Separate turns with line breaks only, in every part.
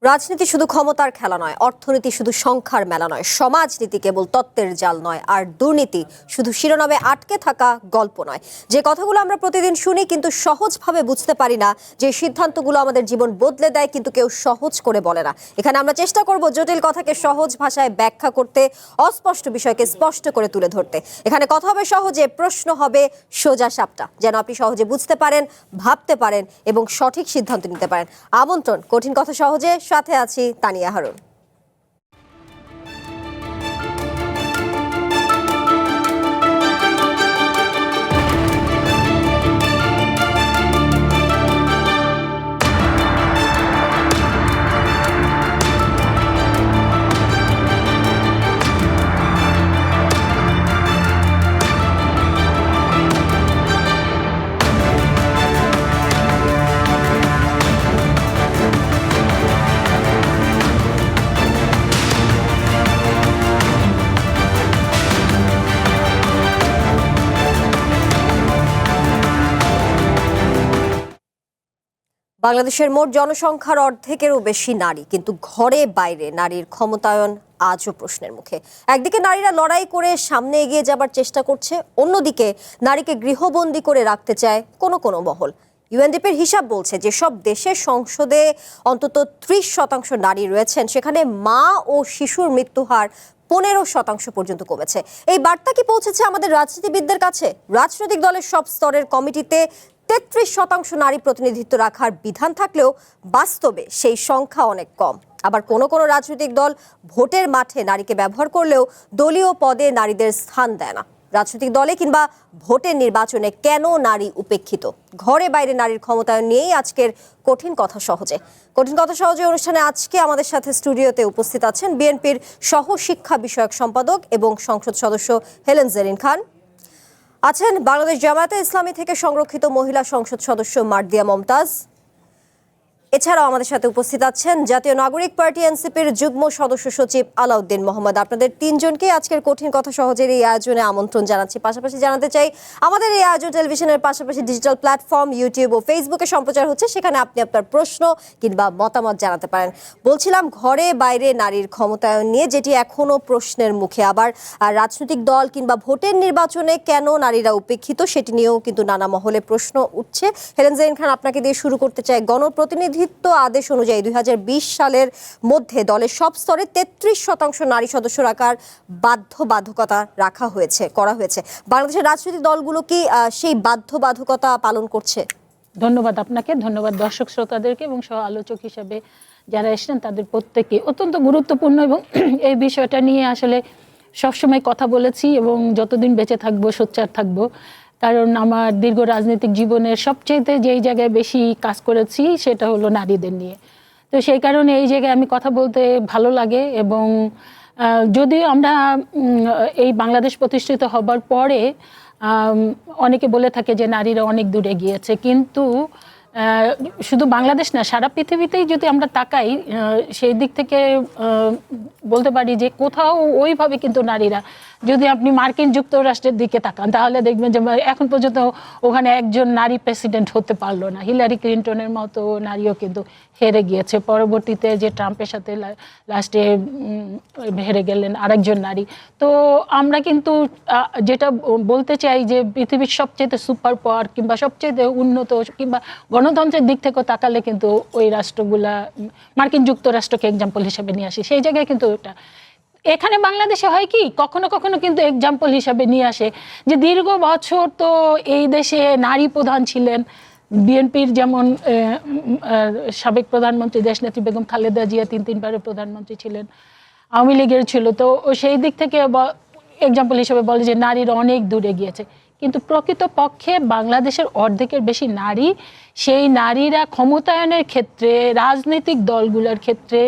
রাজনীতি শুধু ক্ষমতার খেলা নয়, অর্থনীতি শুধু সংখ্যার মেলা নয়, সমাজনীতি কেবল তত্ত্বের জাল নয়, আর দুর্নীতি শুধু শিরোনামে আটকে থাকা গল্প নয়। যে কথাগুলো আমরা প্রতিদিন শুনি কিন্তু সহজভাবে বুঝতে পারি না, যে সিদ্ধান্তগুলো আমাদের জীবন বদলে দেয় কিন্তু কেউ সহজ করে বলে না। এখানে আমরা চেষ্টা করব জটিল কথাকে সহজ ভাষায় ব্যাখ্যা করতে, অস্পষ্ট বিষয়কে স্পষ্ট করে তুলে ধরতে। এখানে কথা হবে সহজে, প্রশ্ন হবে সোজা সাপটা, যেন আপনি সহজে বুঝতে পারেন, ভাবতে পারেন এবং সঠিক সিদ্ধান্ত নিতে পারেন। আমন্ত্রণ কঠিন কথা সহজে, সাথে আছি তানিয়া হারুন। বাংলাদেশের মোট জনসংখ্যার অর্ধেকেরও বেশি নারী, কিন্তু ঘরে বাইরে নারীর ক্ষমতায়ন আজও প্রশ্নের মুখে। একদিকে নারীরা লড়াই করে সামনে এগিয়ে যাবার চেষ্টা করছে, অন্যদিকে নারীকে গৃহবন্দী করে রাখতে চায় কোনো কোনো মহল। ইউএনডিপির হিসাব বলছে যে সব দেশের সংসদে অন্তত 30% নারী রয়েছেন, সেখানে মা ও শিশুর মৃত্যুহার 15% পর্যন্ত কমেছে। এই বার্তা কি পৌঁছেছে আমাদের রাজনীতিবিদদের কাছে? রাজনৈতিক দলের সব স্তরের কমিটিতে 33% নারী প্রতিনিধিত্ব রাখার বিধান থাকলেও বাস্তবে সেই সংখ্যা অনেক কম। আবার কোনো কোনো রাজনৈতিক দল ভোটের মাঠে নারীকে ব্যবহার করলেও দলীয় পদে নারীদের স্থান দেয় না। রাজনৈতিক দলে কিংবা ভোটের নির্বাচনে কেন নারী উপেক্ষিত? ঘরে বাইরে নারীর ক্ষমতায়ন নিয়েই আজকের কঠিন কথা সহজে। কঠিন কথা সহজে অনুষ্ঠানে আজকে আমাদের সাথে স্টুডিওতে উপস্থিত আছেন বিএনপির সহ শিক্ষা বিষয়ক সম্পাদক এবং সংসদ সদস্য হেলেন জেরিন খান, আছেন বাংলাদেশ জামায়াতে ইসলামী থেকে সংরক্ষিত মহিলা সংসদ সদস্য মার্দিয়া মমতাজ, এছাড়াও আমাদের সাথে উপস্থিত আছেন জাতীয় নাগরিক পার্টি এনসিপির যুগ্ম সদস্য সচিব আলাউদ্দিন মোহাম্মদ। আপনাদের তিনজনকে আজকের কঠিন কথা সহজের এই আয়োজনে আমন্ত্রণ জানাচ্ছি। পাশাপাশি জানাতে চাই, আমাদের এই আয়োজন টেলিভিশনের পাশাপাশি ডিজিটাল প্ল্যাটফর্ম ইউটিউব ও ফেসবুকে সম্প্রচার হচ্ছে, সেখানে আপনি আপনার প্রশ্ন কিংবা মতামত জানাতে পারেন। বলছিলাম ঘরে বাইরে নারীর ক্ষমতায়ন নিয়ে, যেটি এখনো প্রশ্নের মুখে। আবার রাজনৈতিক দল কিংবা ভোটের নির্বাচনে কেন নারীরা উপেক্ষিত, সেটি নিয়েও কিন্তু নানা মহলে প্রশ্ন উঠছে। হেলেন জেরিন খান, আপনাকে দিয়ে শুরু করতে চাই। গণপ্রতিনিধিত্ব আদেশ অনুযায়ী 2020 সালের মধ্যে দলের সব স্তরে 33% নারী সদস্য রাখার বাধ্যবাধকতা করা হয়েছে। বাংলাদেশের রাজনৈতিক দলগুলো কি সেই বাধ্যবাধকতা পালন করছে?
ধন্যবাদ আপনাকে, ধন্যবাদ দর্শক শ্রোতাদেরকে এবং সহ আলোচক হিসেবে যারা এসেছেন তাদের প্রত্যেকে। অত্যন্ত গুরুত্বপূর্ণ এবং এই বিষয়টা নিয়ে আসলে সবসময় কথা বলেছি এবং যতদিন বেঁচে থাকবো সোচ্চার থাকবো, কারণ আমার দীর্ঘ রাজনৈতিক জীবনের সবচেয়ে যেই জায়গায় বেশি কাজ করেছি সেটা হলো নারীদের নিয়ে। তো সেই কারণে এই জায়গায় আমি কথা বলতে ভালো লাগে। এবং যদিও আমরা এই বাংলাদেশ প্রতিষ্ঠিত হবার পরে অনেকে বলে থাকে যে নারীরা অনেক দূরে গিয়েছে, কিন্তু শুধু বাংলাদেশ না, সারা পৃথিবীতেই যদি আমরা তাকাই সেই দিক থেকে বলতে পারি যে কোথাও ওইভাবে কিন্তু নারীরা, যদি আপনি মার্কিন যুক্তরাষ্ট্রের দিকে তাকান তাহলে দেখবেন যে এখন পর্যন্ত ওখানে একজন নারী প্রেসিডেন্ট হতে পারলো না। হিলারি ক্লিন্টনের মতো নারীও কিন্তু হেরে গিয়েছে। পরবর্তীতে যে ট্রাম্পের সাথে লাস্টে হেরে গেলেন আরেকজন নারী। তো আমরা কিন্তু যেটা বলতে চাই যে পৃথিবীর সবচেয়ে সুপার পাওয়ার কিংবা সবচেয়ে উন্নত কিংবা গণতন্ত্রের দিক থেকেও তাকালে কিন্তু ওই রাষ্ট্রগুলা, মার্কিন যুক্তরাষ্ট্রকে এক্সাম্পল হিসেবে নিয়ে আসি, সেই জায়গায় কিন্তু ওটা এখানে বাংলাদেশে হয় কি কখনো কখনো কিন্তু এক্সাম্পল হিসাবে নিয়ে আসে যে দীর্ঘ বছর তো এই দেশে নারী প্রধান ছিলেন। বিএনপির যেমন সাবেক প্রধানমন্ত্রী দেশনেত্রী বেগম খালেদা জিয়া 3 বারের প্রধানমন্ত্রী ছিলেন, আওয়ামী লীগের ছিল। তো সেই দিক থেকে এক্সাম্পল হিসেবে বলে যে নারীরা অনেক দূরে গিয়েছে, কিন্তু প্রকৃতপক্ষে বাংলাদেশের অর্ধেকের বেশি নারী, সেই নারীরা ক্ষমতায়নের ক্ষেত্রে রাজনৈতিক দলগুলোর ক্ষেত্রে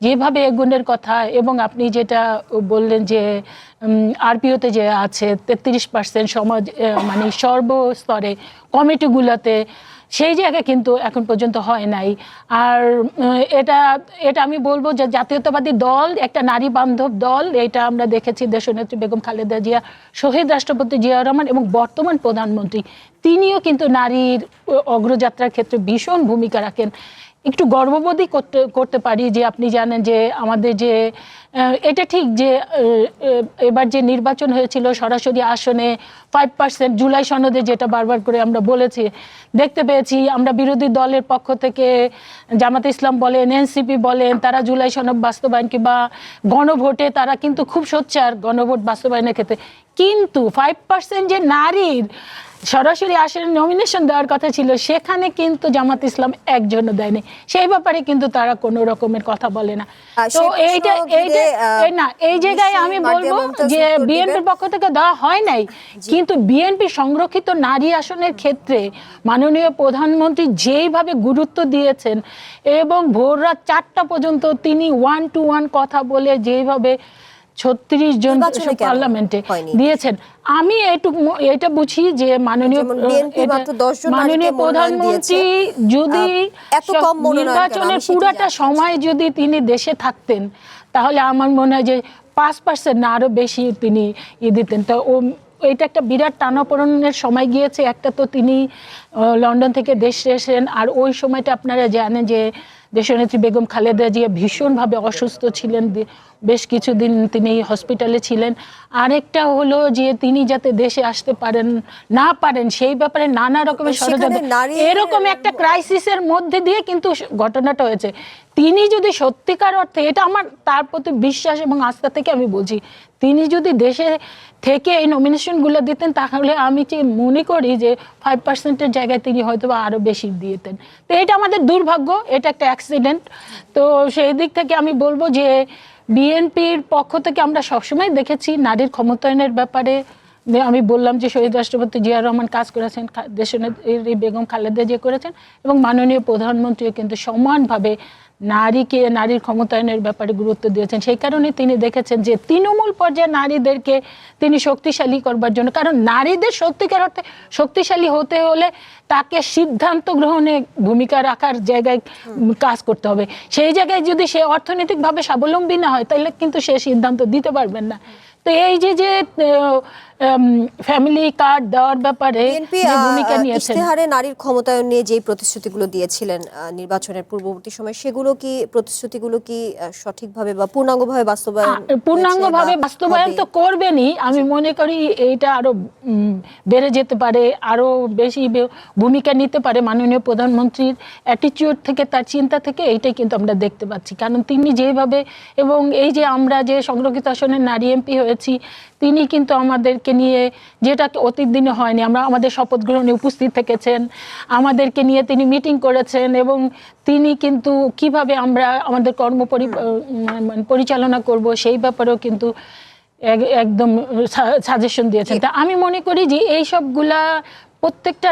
যেভাবে এগুনের কথা, এবং আপনি যেটা বললেন যে আরপিওতে যে আছে 33% সমাজ মানে সর্বস্তরে কমিটিগুলোতে, সেই জায়গায় কিন্তু এখন পর্যন্ত হয় নাই। আর এটা আমি বলবো যে জাতীয়তাবাদী দল একটা নারী বান্ধব দল, এটা আমরা দেখেছি দেশনেত্রী বেগম খালেদা জিয়া, শহীদ রাষ্ট্রপতি জিয়াউর রহমান এবং বর্তমান প্রধানমন্ত্রী, তিনিও কিন্তু নারীর অগ্রযাত্রার ক্ষেত্রে ভীষণ ভূমিকা রাখেন। একটু গর্ববোধই করতে পারি যে আপনি জানেন যে আমাদের যে এটা ঠিক যে এবার যে নির্বাচন হয়েছিল সরাসরি আসনে 5% জুলাই সনদে যেটা বারবার করে আমরা বলেছি দেখতে পেয়েছি আমরা বিরোধী দলের পক্ষ থেকে জামাত ইসলাম বলেন এনসিপি বলেন তারা জুলাই সনদ বাস্তবায়ন কিংবা গণভোটে তারা কিন্তু খুব সোচ্চার গণভোট বাস্তবায়নের ক্ষেত্রে, কিন্তু 5% যে নারীর সরাসরি আসলে নমিনেশন দেওয়ার কথা ছিল সেখানে কিন্তু জামাত ইসলাম একজনও দেয়নি, সেই ব্যাপারে কিন্তু তারা কোনো রকমের কথা বলে না। তো এইটা না এই জায়গায় আমি বলবো যে বিএনপির পক্ষ থেকে দেওয়া হয় নাই, কিন্তু বিএনপি সংরক্ষিত নারী আসনের ক্ষেত্রে মাননীয় প্রধানমন্ত্রী যেইভাবে গুরুত্ব দিয়েছেন এবং ভোর রাত 4টা পর্যন্ত তিনি 1-to-1 কথা বলে যেইভাবে 36 জন পার্লামেন্টে দিয়েছেন, আমি এটা বুঝি যে মাননীয় প্রধানমন্ত্রী যদি নির্বাচনের পুরাটা সময় যদি তিনি দেশে থাকতেন তাহলে আমার মনে হয় যে 5% না আরো বেশি তিনি দিতেন। তো এটা একটা বিরাট টানাপোড়েনের সময় গিয়েছে। একটা তো তিনি লন্ডন থেকে দেশে এসেছেন, আর ওই সময়টা আপনারা জানেন যে দেশনেত্রী বেগম খালেদা জিয়া ভীষণভাবে অসুস্থ ছিলেন, বেশ কিছুদিন তিনি হসপিটালে ছিলেন। আরেকটা হলো যে তিনি যাতে দেশে আসতে পারেন না পারেন সেই ব্যাপারে নানা রকমের ষড়যন্ত্র, এরকম একটা ক্রাইসিসের মধ্যে দিয়ে কিন্তু ঘটনাটা হয়েছে। তিনি যদি সত্যিকার অর্থে, এটা আমার তার প্রতি বিশ্বাস এবং আস্থা থেকে আমি বলছি, তিনি যদি দেশে থেকে এই নমিনেশনগুলো দিতেন তাহলে আমি মনে করি যে 5%-এর জায়গায় তিনি হয়তো আরো বেশি দিতেন। তো এটা আমাদের দুর্ভাগ্য, এটা একটা অ্যাক্সিডেন্ট। তো সেই দিক থেকে আমি বলবো যে বিএনপির পক্ষ থেকে আমরা সবসময় দেখেছি নারীর ক্ষমতায়নের ব্যাপারে। আমি বললাম যে শহীদ রাষ্ট্রপতি জিয়াউর রহমান কাজ করেছেন, দেশনেত্রী বেগম খালেদা জিয়া করেছেন, এবং মাননীয় প্রধানমন্ত্রীও কিন্তু সমানভাবে নারীর ক্ষমতায়নের ব্যাপারে গুরুত্ব দিয়েছেন। সেই কারণে তিনি দেখেছেন যে তৃণমূল পর্যায়ে নারীদেরকে তিনি শক্তিশালী করবার জন্য, কারণ নারীদের সত্যিকার অর্থে শক্তিশালী হতে হলে তাকে সিদ্ধান্ত গ্রহণে ভূমিকা রাখার জায়গায় কাজ করতে হবে। সেই জায়গায় যদি সে অর্থনৈতিকভাবে স্বাবলম্বী না হয় তাহলে কিন্তু সে সিদ্ধান্ত দিতে পারবেন না। তো এই যে ফ্যামিলি কার্ড দেওয়ার ব্যাপারে ভূমিকা নিয়েছেন,
ইশতেহারে নারীর ক্ষমতায়ন নিয়ে যে প্রতিশ্রুতিগুলো দিয়েছিলেন নির্বাচনের পূর্ববর্তী সময়, সেগুলো কি প্রতিশ্রুতিগুলো কি সঠিকভাবে বা পূর্ণাঙ্গভাবে বাস্তবায়ন
তো করবেনই। আমি মনে করি এইটা আরো বেড়ে যেতে পারে, আরো বেশি ভূমিকা নিতে পারে মাননীয় প্রধানমন্ত্রীর অ্যাটিটিউড থেকে, তার চিন্তা থেকে। এইটাই কিন্তু আমরা দেখতে পাচ্ছি, কারণ তিনি যেভাবে, এবং এই যে আমরা যে সংরক্ষিত আসনের নারী এমপি হয়েছি, তিনি কিন্তু আমাদেরকে নিয়ে, যেটা অতীত দিনে হয়নি, আমরা আমাদের শপথ গ্রহণে উপস্থিত থেকেছেন, আমাদেরকে নিয়ে তিনি মিটিং করেছেন, এবং তিনি কিন্তু কিভাবে আমরা আমাদের পরিচালনা করব সেই ব্যাপারেও কিন্তু একদম সাজেশন দিয়েছেন। তা আমি মনে করি যে এই সবগুলা প্রত্যেকটা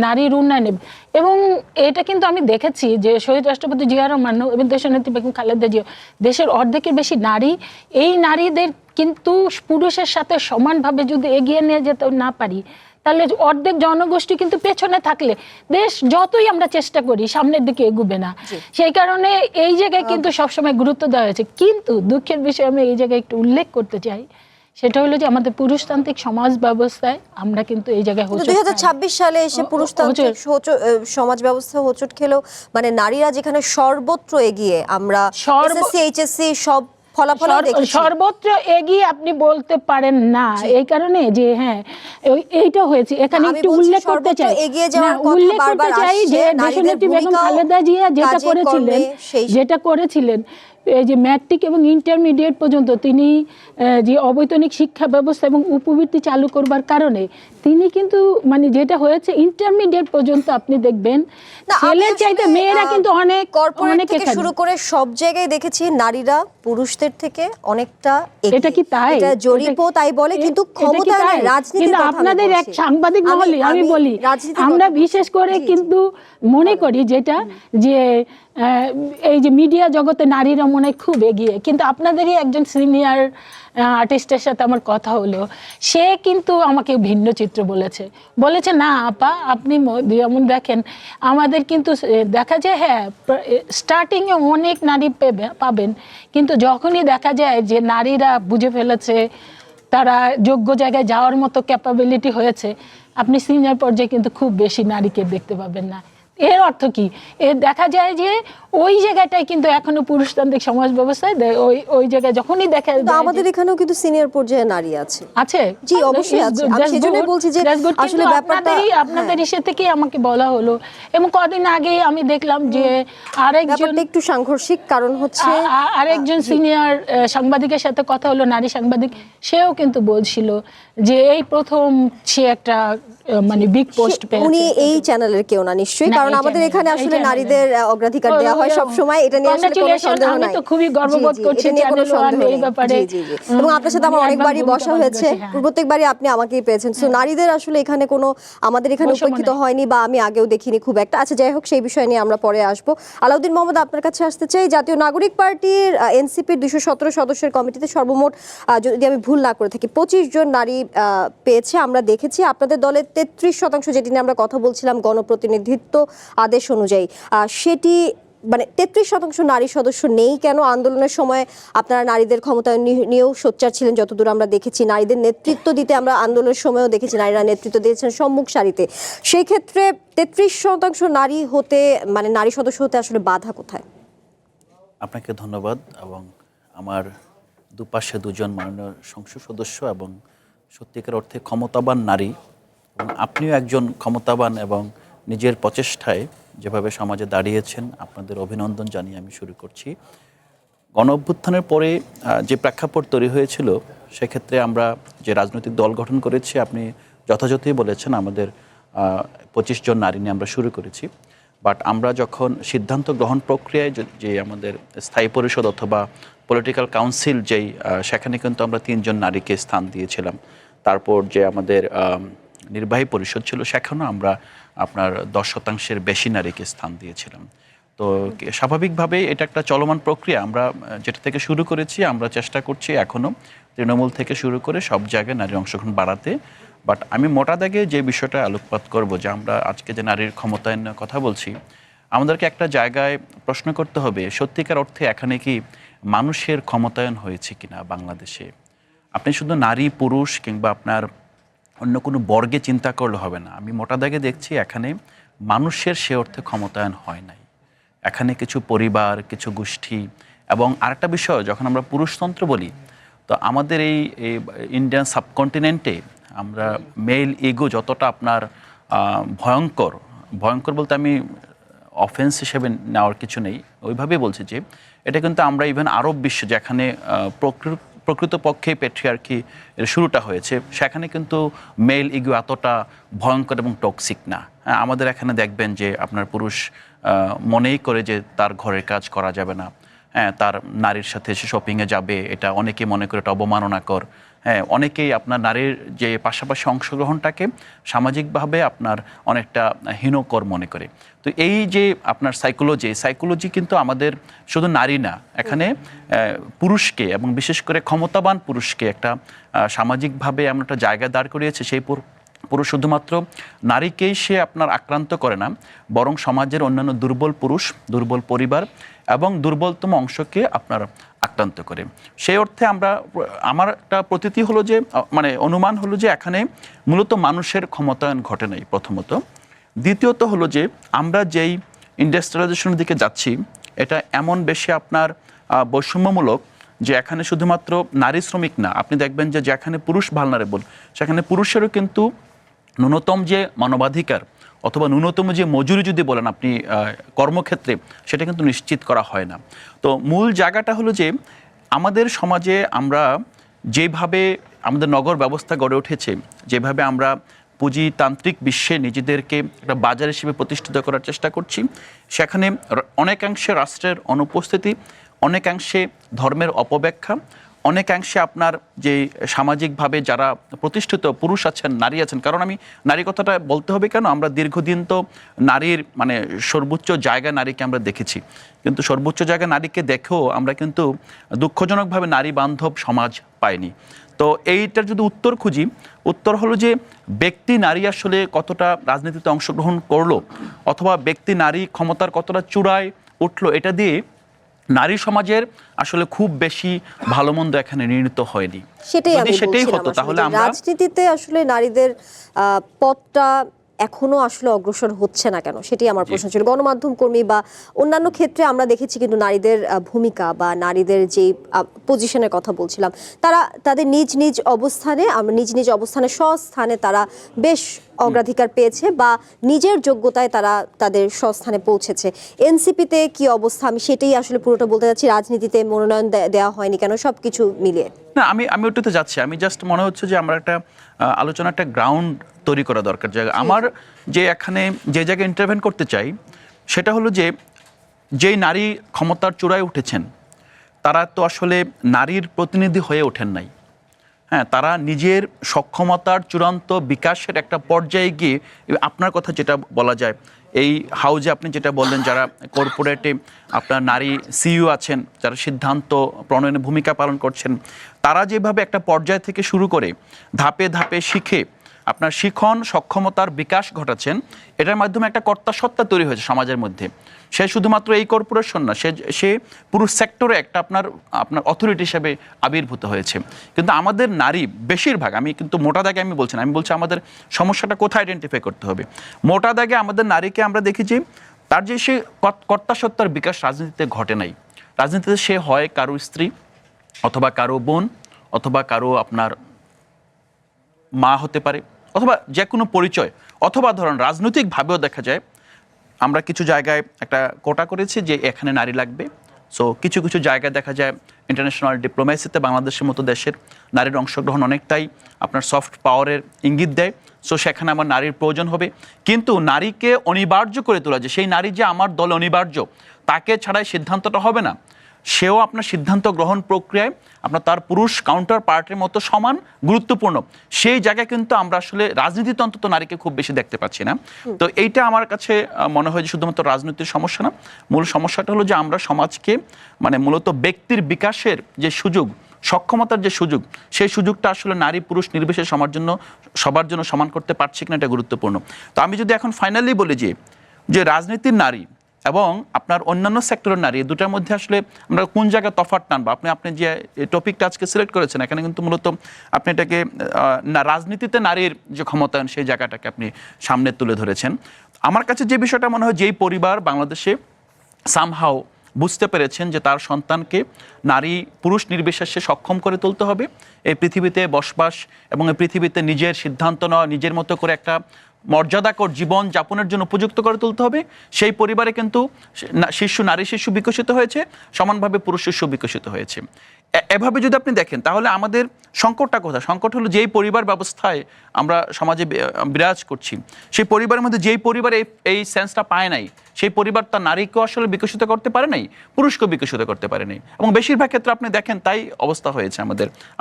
নারীর উন্নয়নে, এবং এটা কিন্তু আমি দেখেছি যে শহীদ রাষ্ট্রপতি জিয়াউর রহমান এবং দেশনেত্রী বেগম খালেদা জিয়া, দেশের অর্ধেকের বেশি নারী, এই নারীদের কিন্তু পুরুষের সাথে সমানভাবে যদি এগিয়ে নিয়ে যেতে না পারি তাহলে অর্ধেক জনগোষ্ঠী কিন্তু পেছনে থাকলে দেশ যতই আমরা চেষ্টা করি সামনের দিকে এগুবে না। সেই কারণে এই জায়গায় কিন্তু সবসময় গুরুত্ব দেওয়া হয়েছে। কিন্তু দুঃখের বিষয় আমি এই জায়গায় একটু উল্লেখ করতে চাই, সেটা হলো যে আমাদের পুরুষতান্ত্রিক সমাজ ব্যবস্থায় আমরা কিন্তু এই জায়গায়
2026 সালে এসে পুরুষতান্ত্রিক সমাজ ব্যবস্থা হোঁচট খেলেও, মানে নারীরা যেখানে সর্বত্র এগিয়ে, আমরা এসএসসি এইচএসসি সব ফলাফল
সর্বত্র এগিয়ে আপনি বলতে পারেন না, এই কারণে যে হ্যাঁ এইটা হয়েছে। এখানে একটু উল্লেখ করতে চাই যে দেশনেত্রী বেগম খালেদা জিয়া যেটা করেছিলেন এই যে ম্যাট্রিক এবং ইন্টারমিডিয়েট পর্যন্ত তিনি যে অবৈতনিক শিক্ষা ব্যবস্থা এবং উপবৃত্তি চালু করবার কারণে তিনি কিন্তু যেটা হয়েছে ইন্টারমিডিয়েট পর্যন্ত আপনি দেখবেন ছেলের চাইতে মেয়েরা কিন্তু অনেক
শুরু করে সব জায়গায় দেখেছি নারীরা পুরুষদের থেকে অনেকটা এগিয়ে।
এটা কি তাই?
এটা জরিপও তাই বলে, কিন্তু ক্ষমতায়ন রাজনীতি,
কিন্তু আপনাদের এক সাংবাদিক মহলে আমি বলি, আমরা বিশেষ করে কিন্তু মনে করি যেটা যে এই যে মিডিয়া জগতে নারীরা মনে হয় খুব এগিয়ে, কিন্তু আপনাদেরই একজন সিনিয়র আর্টিস্টের সাথে আমার কথা হলো, সে কিন্তু আমাকে ভিন্ন চিত্র বলেছে না আপা, আপনি যেমন দেখেন আমাদের কিন্তু দেখা যায় হ্যাঁ স্টার্টিংয়ে অনেক নারী পাবেন, কিন্তু যখনই দেখা যায় যে নারীরা বুঝে ফেলেছে, তারা যোগ্য জায়গায় যাওয়ার মতো ক্যাপাবিলিটি হয়েছে, আপনি সিনিয়র পর্যায়ে কিন্তু খুব বেশি নারীকে দেখতে পাবেন না। এর অর্থ কি? এর দেখা যায় যে ওই জায়গাটায় কিন্তু এখনো পুরুষতান্ত্রিক সমাজ ব্যবস্থায় ওই জায়গায় যখনই দেখা যায়
আমাদের এখানেও কিন্তু সিনিয়র পর্যায়ে নারী আছে।
আছে,
জি অবশ্যই আছে। আমি সেজন্যই বলছি যে আসলে ব্যাপারটা
আপনাদের ইসে থেকেই আমাকে বলা হলো, এবং কদিন আগে আমি দেখলাম যে আরেকজন
একটু সাংঘর্ষিক, কারণ হচ্ছে
আরেকজন সিনিয়র সাংবাদিকের সাথে কথা হলো, নারী সাংবাদিক, সেও কিন্তু বলছিল যে এই প্রথম সে একটা মানে বিগ পোস্ট পেয়েছে।
উনি এই চ্যানেলের কেউ না নিশ্চয়ই, কারণ আমাদের এখানে আসলে নারীদের অগ্রাধিকার দেওয়া হয় সব সময়, এটা নিয়ে আসলে কোনো সন্দেহ নাই।
আমি তো খুবই গর্ববোধ করছি চ্যানেল ওয়ান এই ব্যাপারে।
এবং আপনার সাথে আমার অনেকবারই বসা হয়েছে, প্রত্যেকবারই আপনি আমাকেই পেয়েছেন। সো নারীদের আসলে এখানে কোনো, আমাদের এখানে উপেক্ষিত হয়নি বা আমি আগেও দেখিনি খুব একটা। আচ্ছা যাই হোক, সেই বিষয় নিয়ে আমরা পরে আসবো। আলাউদ্দিন মোহাম্মদ, আপনার কাছে আসতে চাই। জাতীয় নাগরিক পার্টির এনসিপির 217 সদস্যের কমিটিতে সর্বমোট, যদি আমি ভুল না করে থাকি, 25 জন নারী পেয়েছে। আমরা দেখেছি আপনাদের দলের 33%, যেটি নিয়ে আমরা কথা বলছিলাম গণপ্রতিনিধিত্ব আদেশ অনুযায়ী, সেটি মানে 33% নারী সদস্য নেই কেন? আন্দোলনের সময় আপনারা নারীদের ক্ষমতায়ন নিয়েও সোচ্চার ছিলেন যতদূর আমরা দেখেছি, নারীদের নেতৃত্ব দিতে আমরা আন্দোলনের সময়ও দেখেছি নারীরা নেতৃত্ব দিয়েছেন সম্মুখ সারিতে। সেই ক্ষেত্রে 33% নারী হতে, মানে নারী সদস্য হতে আসলে বাধা কোথায়?
আপনাকে ধন্যবাদ। এবং আমার দুপাশে দুজন মাননীয় সংসদ সদস্য এবং সত্যিকার অর্থে ক্ষমতাবান নারী, এবং আপনিও একজন ক্ষমতাবান এবং নিজের প্রচেষ্টায় যেভাবে সমাজে দাঁড়িয়েছেন, আপনাদের অভিনন্দন জানিয়ে আমি শুরু করছি। গণ অভ্যুত্থানের পরে যে প্রেক্ষাপট তৈরি হয়েছিল, সেক্ষেত্রে আমরা যে রাজনৈতিক দল গঠন করেছি, আপনি যথাযথই বলেছেন, আমাদের 25 জন নারী নিয়ে আমরা শুরু করেছি। বাট আমরা যখন সিদ্ধান্ত গ্রহণ প্রক্রিয়ায় যে আমাদের স্থায়ী পরিষদ অথবা পলিটিক্যাল কাউন্সিল যেই, সেখানে কিন্তু আমরা 3 জন নারীকে স্থান দিয়েছিলাম। তারপর যে আমাদের নির্বাহী পরিষদ ছিল, সেখানেও আমরা আপনার 10% বেশি নারীকে স্থান দিয়েছিলাম। তো স্বাভাবিকভাবে এটা একটা চলমান প্রক্রিয়া। আমরা যেটা থেকে শুরু করেছি, আমরা চেষ্টা করছি এখনও তৃণমূল থেকে শুরু করে সব জায়গায় নারীর অংশগ্রহণ বাড়াতে। বাট আমি মোটা দাগে যে বিষয়টা আলোকপাত করব, যে আমরা আজকে যে নারীর ক্ষমতায়নের কথা বলছি, আমাদেরকে একটা জায়গায় প্রশ্ন করতে হবে, সত্যিকার অর্থে এখানে কি মানুষের ক্ষমতায়ন হয়েছে কিনা বাংলাদেশে। আপনি শুধু নারী পুরুষ কিংবা আপনার অন্য কোনো বর্গে চিন্তা করলে হবে না। আমি মোটা দাগে দেখছি এখানে মানুষের সে অর্থে ক্ষমতায়ন হয় নাই। এখানে কিছু পরিবার, কিছু গোষ্ঠী, এবং আরেকটা বিষয়, যখন আমরা পুরুষতন্ত্র বলি, তো আমাদের এই ইন্ডিয়ান সাবকন্টিনেন্টে আমরা মেল ইগো যতটা আপনার ভয়ঙ্কর বলতে আমি অফেন্স হিসেবে নেওয়ার কিছু নেই, ওইভাবেই বলছি যে এটা কিন্তু আমরা ইভেন আরব বিশ্ব, যেখানে প্রকৃতপক্ষে পেট্রিয়ার্কি এর শুরুটা হয়েছে, সেখানে কিন্তু মেল ইগো এতটা ভয়ঙ্কর এবং টক্সিক না। হ্যাঁ, আমাদের এখানে দেখবেন যে আপনার পুরুষ মনেই করে যে তার ঘরের কাজ করা যাবে না, হ্যাঁ, তার নারীর সাথে সে শপিংয়ে যাবে, এটা অনেকেই মনে করে এটা অবমাননাকর। হ্যাঁ, অনেকেই আপনার নারীর যে পাশাপাশি অংশগ্রহণটাকে সামাজিকভাবে আপনার অনেকটা হীনকর মনে করে। তো এই যে আপনার সাইকোলজি কিন্তু আমাদের শুধু নারী না, এখানে পুরুষকে এবং বিশেষ করে ক্ষমতাবান পুরুষকে একটা সামাজিকভাবে এমন একটা জায়গায় দাঁড় করিয়েছে। সেই পুরুষ শুধুমাত্র নারীকেই সে আপনার আক্রান্ত করে না, বরং সমাজের অন্যান্য দুর্বল পুরুষ, দুর্বল পরিবার এবং দুর্বলতম অংশকে আপনার আক্রান্ত করে। সেই অর্থে আমার একটা প্রতীতি হলো যে, মানে অনুমান হলো যে এখানে মূলত মানুষের ক্ষমতায়ন ঘটে নাই প্রথমত। দ্বিতীয়ত হলো যে আমরা যেই ইন্ডাস্ট্রিয়ালাইজেশনের দিকে যাচ্ছি, এটা এমন বেশি আপনার বৈষম্যমূলক যে এখানে শুধুমাত্র নারী শ্রমিক না, আপনি দেখবেন যে যেখানে পুরুষ ভালনারেবল, সেখানে পুরুষেরও কিন্তু ন্যূনতম যে মানবাধিকার অথবা ন্যূনতম যে মজুরি যদি বলেন আপনি কর্মক্ষেত্রে, সেটা কিন্তু নিশ্চিত করা হয় না। তো মূল জায়গাটা হলো যে আমাদের সমাজে আমরা যেভাবে আমাদের নগর ব্যবস্থা গড়ে উঠেছে, যেভাবে আমরা পুঁজিতান্ত্রিক বিশ্বে নিজেদেরকে একটা বাজার হিসেবে প্রতিষ্ঠিত করার চেষ্টা করছি, সেখানে অনেকাংশে রাষ্ট্রের অনুপস্থিতি, অনেকাংশে ধর্মের অপব্যাখ্যা, অনেকাংশে আপনার যে সামাজিকভাবে যারা প্রতিষ্ঠিত পুরুষ আছেন, নারী আছেন, কারণ আমি নারী কথাটা বলতে হবে কেন, আমরা দীর্ঘদিন তো নারীর মানে সর্বোচ্চ জায়গায় নারীকে আমরা দেখেছি, কিন্তু সর্বোচ্চ জায়গায় নারীকে দেখেও আমরা কিন্তু দুঃখজনকভাবে নারী বান্ধব সমাজ পাইনি। তো এইটার যদি উত্তর খুঁজি, উত্তর হলো যে ব্যক্তি নারী আসলে কতটা রাজনীতিতে অংশগ্রহণ করলো অথবা ব্যক্তি নারী ক্ষমতার কতটা চূড়ায় উঠলো, এটা দিয়ে নারী সমাজের আসলে খুব বেশি ভালো মন্দ এখানে নির্ণীত হয়নি।
সেটাই হতো, তাহলে আমরা রাজনীতিতে আসলে নারীদের পথটা এখনো আসলে অগ্রসর হচ্ছে না কেন, সেটাই আমার প্রশ্ন ছিল। গণমাধ্যম কর্মী বা অন্যান্য ক্ষেত্রে আমরা দেখেছি কিন্তু নারীদের ভূমিকা বা নারীদের যে পজিশনের কথা বলছিলাম, তারা তাদের নিজ নিজ অবস্থানে স্বস্থানে তারা বেশ অগ্রাধিকার পেয়েছে বা নিজের যোগ্যতায় তারা তাদের স্বস্থানে পৌঁছেছে। এনসিপিতে কি অবস্থা, আমি সেটাই আসলে পুরোটা বলতে চাচ্ছি। রাজনীতিতে মনোনয়ন দেওয়া হয়নি কেন, সবকিছু মিলিয়ে।
না, আমি ওটাতে যাচ্ছি। আমি জাস্ট মনে হচ্ছে যে আমরা একটা আলোচনা, একটা গ্রাউন্ড তৈরি করা দরকার। আমার যে এখানে যে জায়গায় ইন্টারভেন করতে চাই সেটা হলো যে যেই নারী ক্ষমতার চূড়ায় উঠেছেন তারা তো আসলে নারীর প্রতিনিধি হয়ে ওঠেন নাই। হ্যাঁ, তারা নিজের সক্ষমতার চূড়ান্ত বিকাশের একটা পর্যায়ে গিয়ে, আপনার কথা যেটা বলা যায়, এই হাউজে আপনি যেটা বললেন, যারা কর্পোরেটে আপনার নারী সিইও আছেন, যারা সিদ্ধান্ত প্রণয়নে ভূমিকা পালন করছেন, তারা যেভাবে একটা পর্যায় থেকে শুরু করে ধাপে ধাপে শিখে আপনার শিখন সক্ষমতার বিকাশ ঘটাচ্ছেন, এটার মাধ্যমে একটা কর্তাসত্তা তৈরি হয়েছে সমাজের মধ্যে। সে শুধুমাত্র এই কর্পোরেশন না, সে পুরো সেক্টরে একটা আপনার অথরিটি হিসেবে আবির্ভূত হয়েছে। কিন্তু আমাদের নারী বেশিরভাগ, আমি কিন্তু মোটা দাগে আমি বলছি না, আমি বলছি আমাদের সমস্যাটা কোথায় আইডেন্টিফাই করতে হবে। মোটা দাগে আমাদের নারীকে আমরা দেখেছি তার যে সে কর্তাসত্তার বিকাশ রাজনীতিতে ঘটে নাই। রাজনীতিতে সে হয় কারো স্ত্রী, অথবা কারো বোন, অথবা কারো আপনার মা হতে পারে, অথবা যে কোনো পরিচয়, অথবা ধরুন রাজনৈতিকভাবেও দেখা যায় আমরা কিছু জায়গায় একটা কোটা করেছি যে এখানে নারী লাগবে। সো কিছু কিছু জায়গায় দেখা যায় ইন্টারন্যাশনাল ডিপ্লোমেসিতে বাংলাদেশের মতো দেশের নারীর অংশগ্রহণ অনেকটাই আপনার সফট পাওয়ারের ইঙ্গিত দেয়। সো সেখানে আমার নারীর প্রয়োজন হবে। কিন্তু নারীকে অনিবার্য করে তোলা, যে সেই নারী যে আমার দলে অনিবার্য, তাকে ছাড়াই সিদ্ধান্তটা হবে না, সেও আপনার সিদ্ধান্ত গ্রহণ প্রক্রিয়ায় আপনার তার পুরুষ কাউন্টার পার্টের মতো সমান গুরুত্বপূর্ণ, সেই জায়গায় কিন্তু আমরা আসলে রাজনীতিতে অন্তত নারীকে খুব বেশি দেখতে পাচ্ছি না। তো এইটা আমার কাছে মনে হয় যে শুধুমাত্র রাজনীতির সমস্যা না, মূল সমস্যাটা হলো যে আমরা সমাজকে মূলত ব্যক্তির বিকাশের যে সুযোগ, সক্ষমতার যে সুযোগ, সেই সুযোগটা আসলে নারী পুরুষ নির্বিশেষে সবার জন্য সমান করতে পারছি কিনা, এটা গুরুত্বপূর্ণ। তো আমি যদি এখন ফাইনালি বলি যে রাজনীতির নারী এবং আপনার অন্যান্য সেক্টরের নারী, দুটার মধ্যে আসলে আমরা কোন জায়গায় তফাৎ টানবো, আপনি যে টপিকটা আজকে সিলেক্ট করেছেন, এখানে কিন্তু মূলত আপনি এটাকে রাজনীতিতে নারীর যে ক্ষমতায়ন, সেই জায়গাটাকে আপনি সামনে তুলে ধরেছেন। আমার কাছে যে বিষয়টা মনে হয়, যেই পরিবার বাংলাদেশে সামহাও বুঝতে পেরেছেন যে তার সন্তানকে নারী পুরুষ নির্বিশেষে সক্ষম করে তুলতে হবে, এই পৃথিবীতে বসবাস এবং এই পৃথিবীতে নিজের সিদ্ধান্ত নেওয়া, নিজের মতো করে একটা মর্যাদাকর জীবন যাপনের জন্য উপযুক্ত করে তুলতে হবে, সেই পরিবারে কিন্তু নারী শিশু বিকশিত হয়েছে, সমানভাবে পুরুষ শিশু বিকশিত হয়েছে। এভাবে যদি আপনি দেখেন তাহলে আমাদের সংকটটা কোথায়? সংকট হলো যেই পরিবার ব্যবস্থায় আমরা সমাজে বিরাজ করছি, সেই পরিবারের মধ্যে যেই পরিবার এই সেন্সটা পায় নাই, সেই পরিবার তার নারীকেও আসলে বিকশিত করতে পারে নাই, পুরুষকেও বিকশিত করতে পারে নাই। এবং বেশিরভাগ ক্ষেত্রে আপনি দেখেন তাই অবস্থা হয়েছে।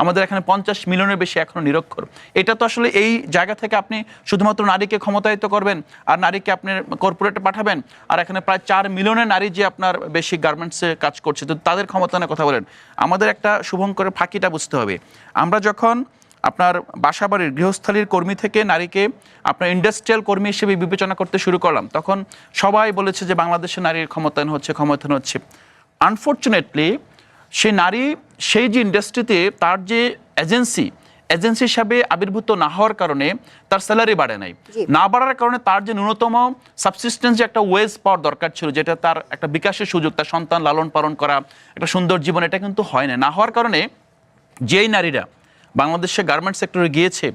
আমাদের এখানে 50 মিলিয়নের বেশি এখনো নিরক্ষর। এটা তো আসলে এই জায়গা থেকে আপনি শুধুমাত্র নারীকে ক্ষমতায়িত করবেন আর নারীকে আপনি কর্পোরেটে পাঠাবেন, আর এখানে প্রায় 4 মিলিয়নের নারী যে আপনার বেশি গার্মেন্টসে কাজ করছে, তো তাদের ক্ষমতায়নের কথা বলেন। আমাদের একটা শুভঙ্করের ফাঁকিটা বুঝতে হবে। আমরা যখন আপনার বাসাবাড়ির গৃহস্থালীর কর্মী থেকে নারীকে আপনার ইন্ডাস্ট্রিয়াল কর্মী হিসেবে বিবেচনা করতে শুরু করলাম, তখন সবাই বলেছে যে বাংলাদেশে নারীর ক্ষমতায়ন হচ্ছে। আনফর্চুনেটলি সেই নারী সেই যে ইন্ডাস্ট্রিতে তার যে এজেন্সি হিসাবে আবির্ভূত না হওয়ার কারণে তার স্যালারি বাড়ে নাই, না বাড়ার কারণে তার যে ন্যূনতম সাবসিস্টেন্স, যে একটা ওয়েজ পাওয়ার দরকার ছিল, যেটা তার একটা বিকাশের সুযোগ, তার সন্তান লালন পালন করা, একটা সুন্দর জীবন, এটা কিন্তু হয় না। হওয়ার কারণে যেই নারীরা বাংলাদেশে গার্মেন্ট সেক্টরে গিয়েছে,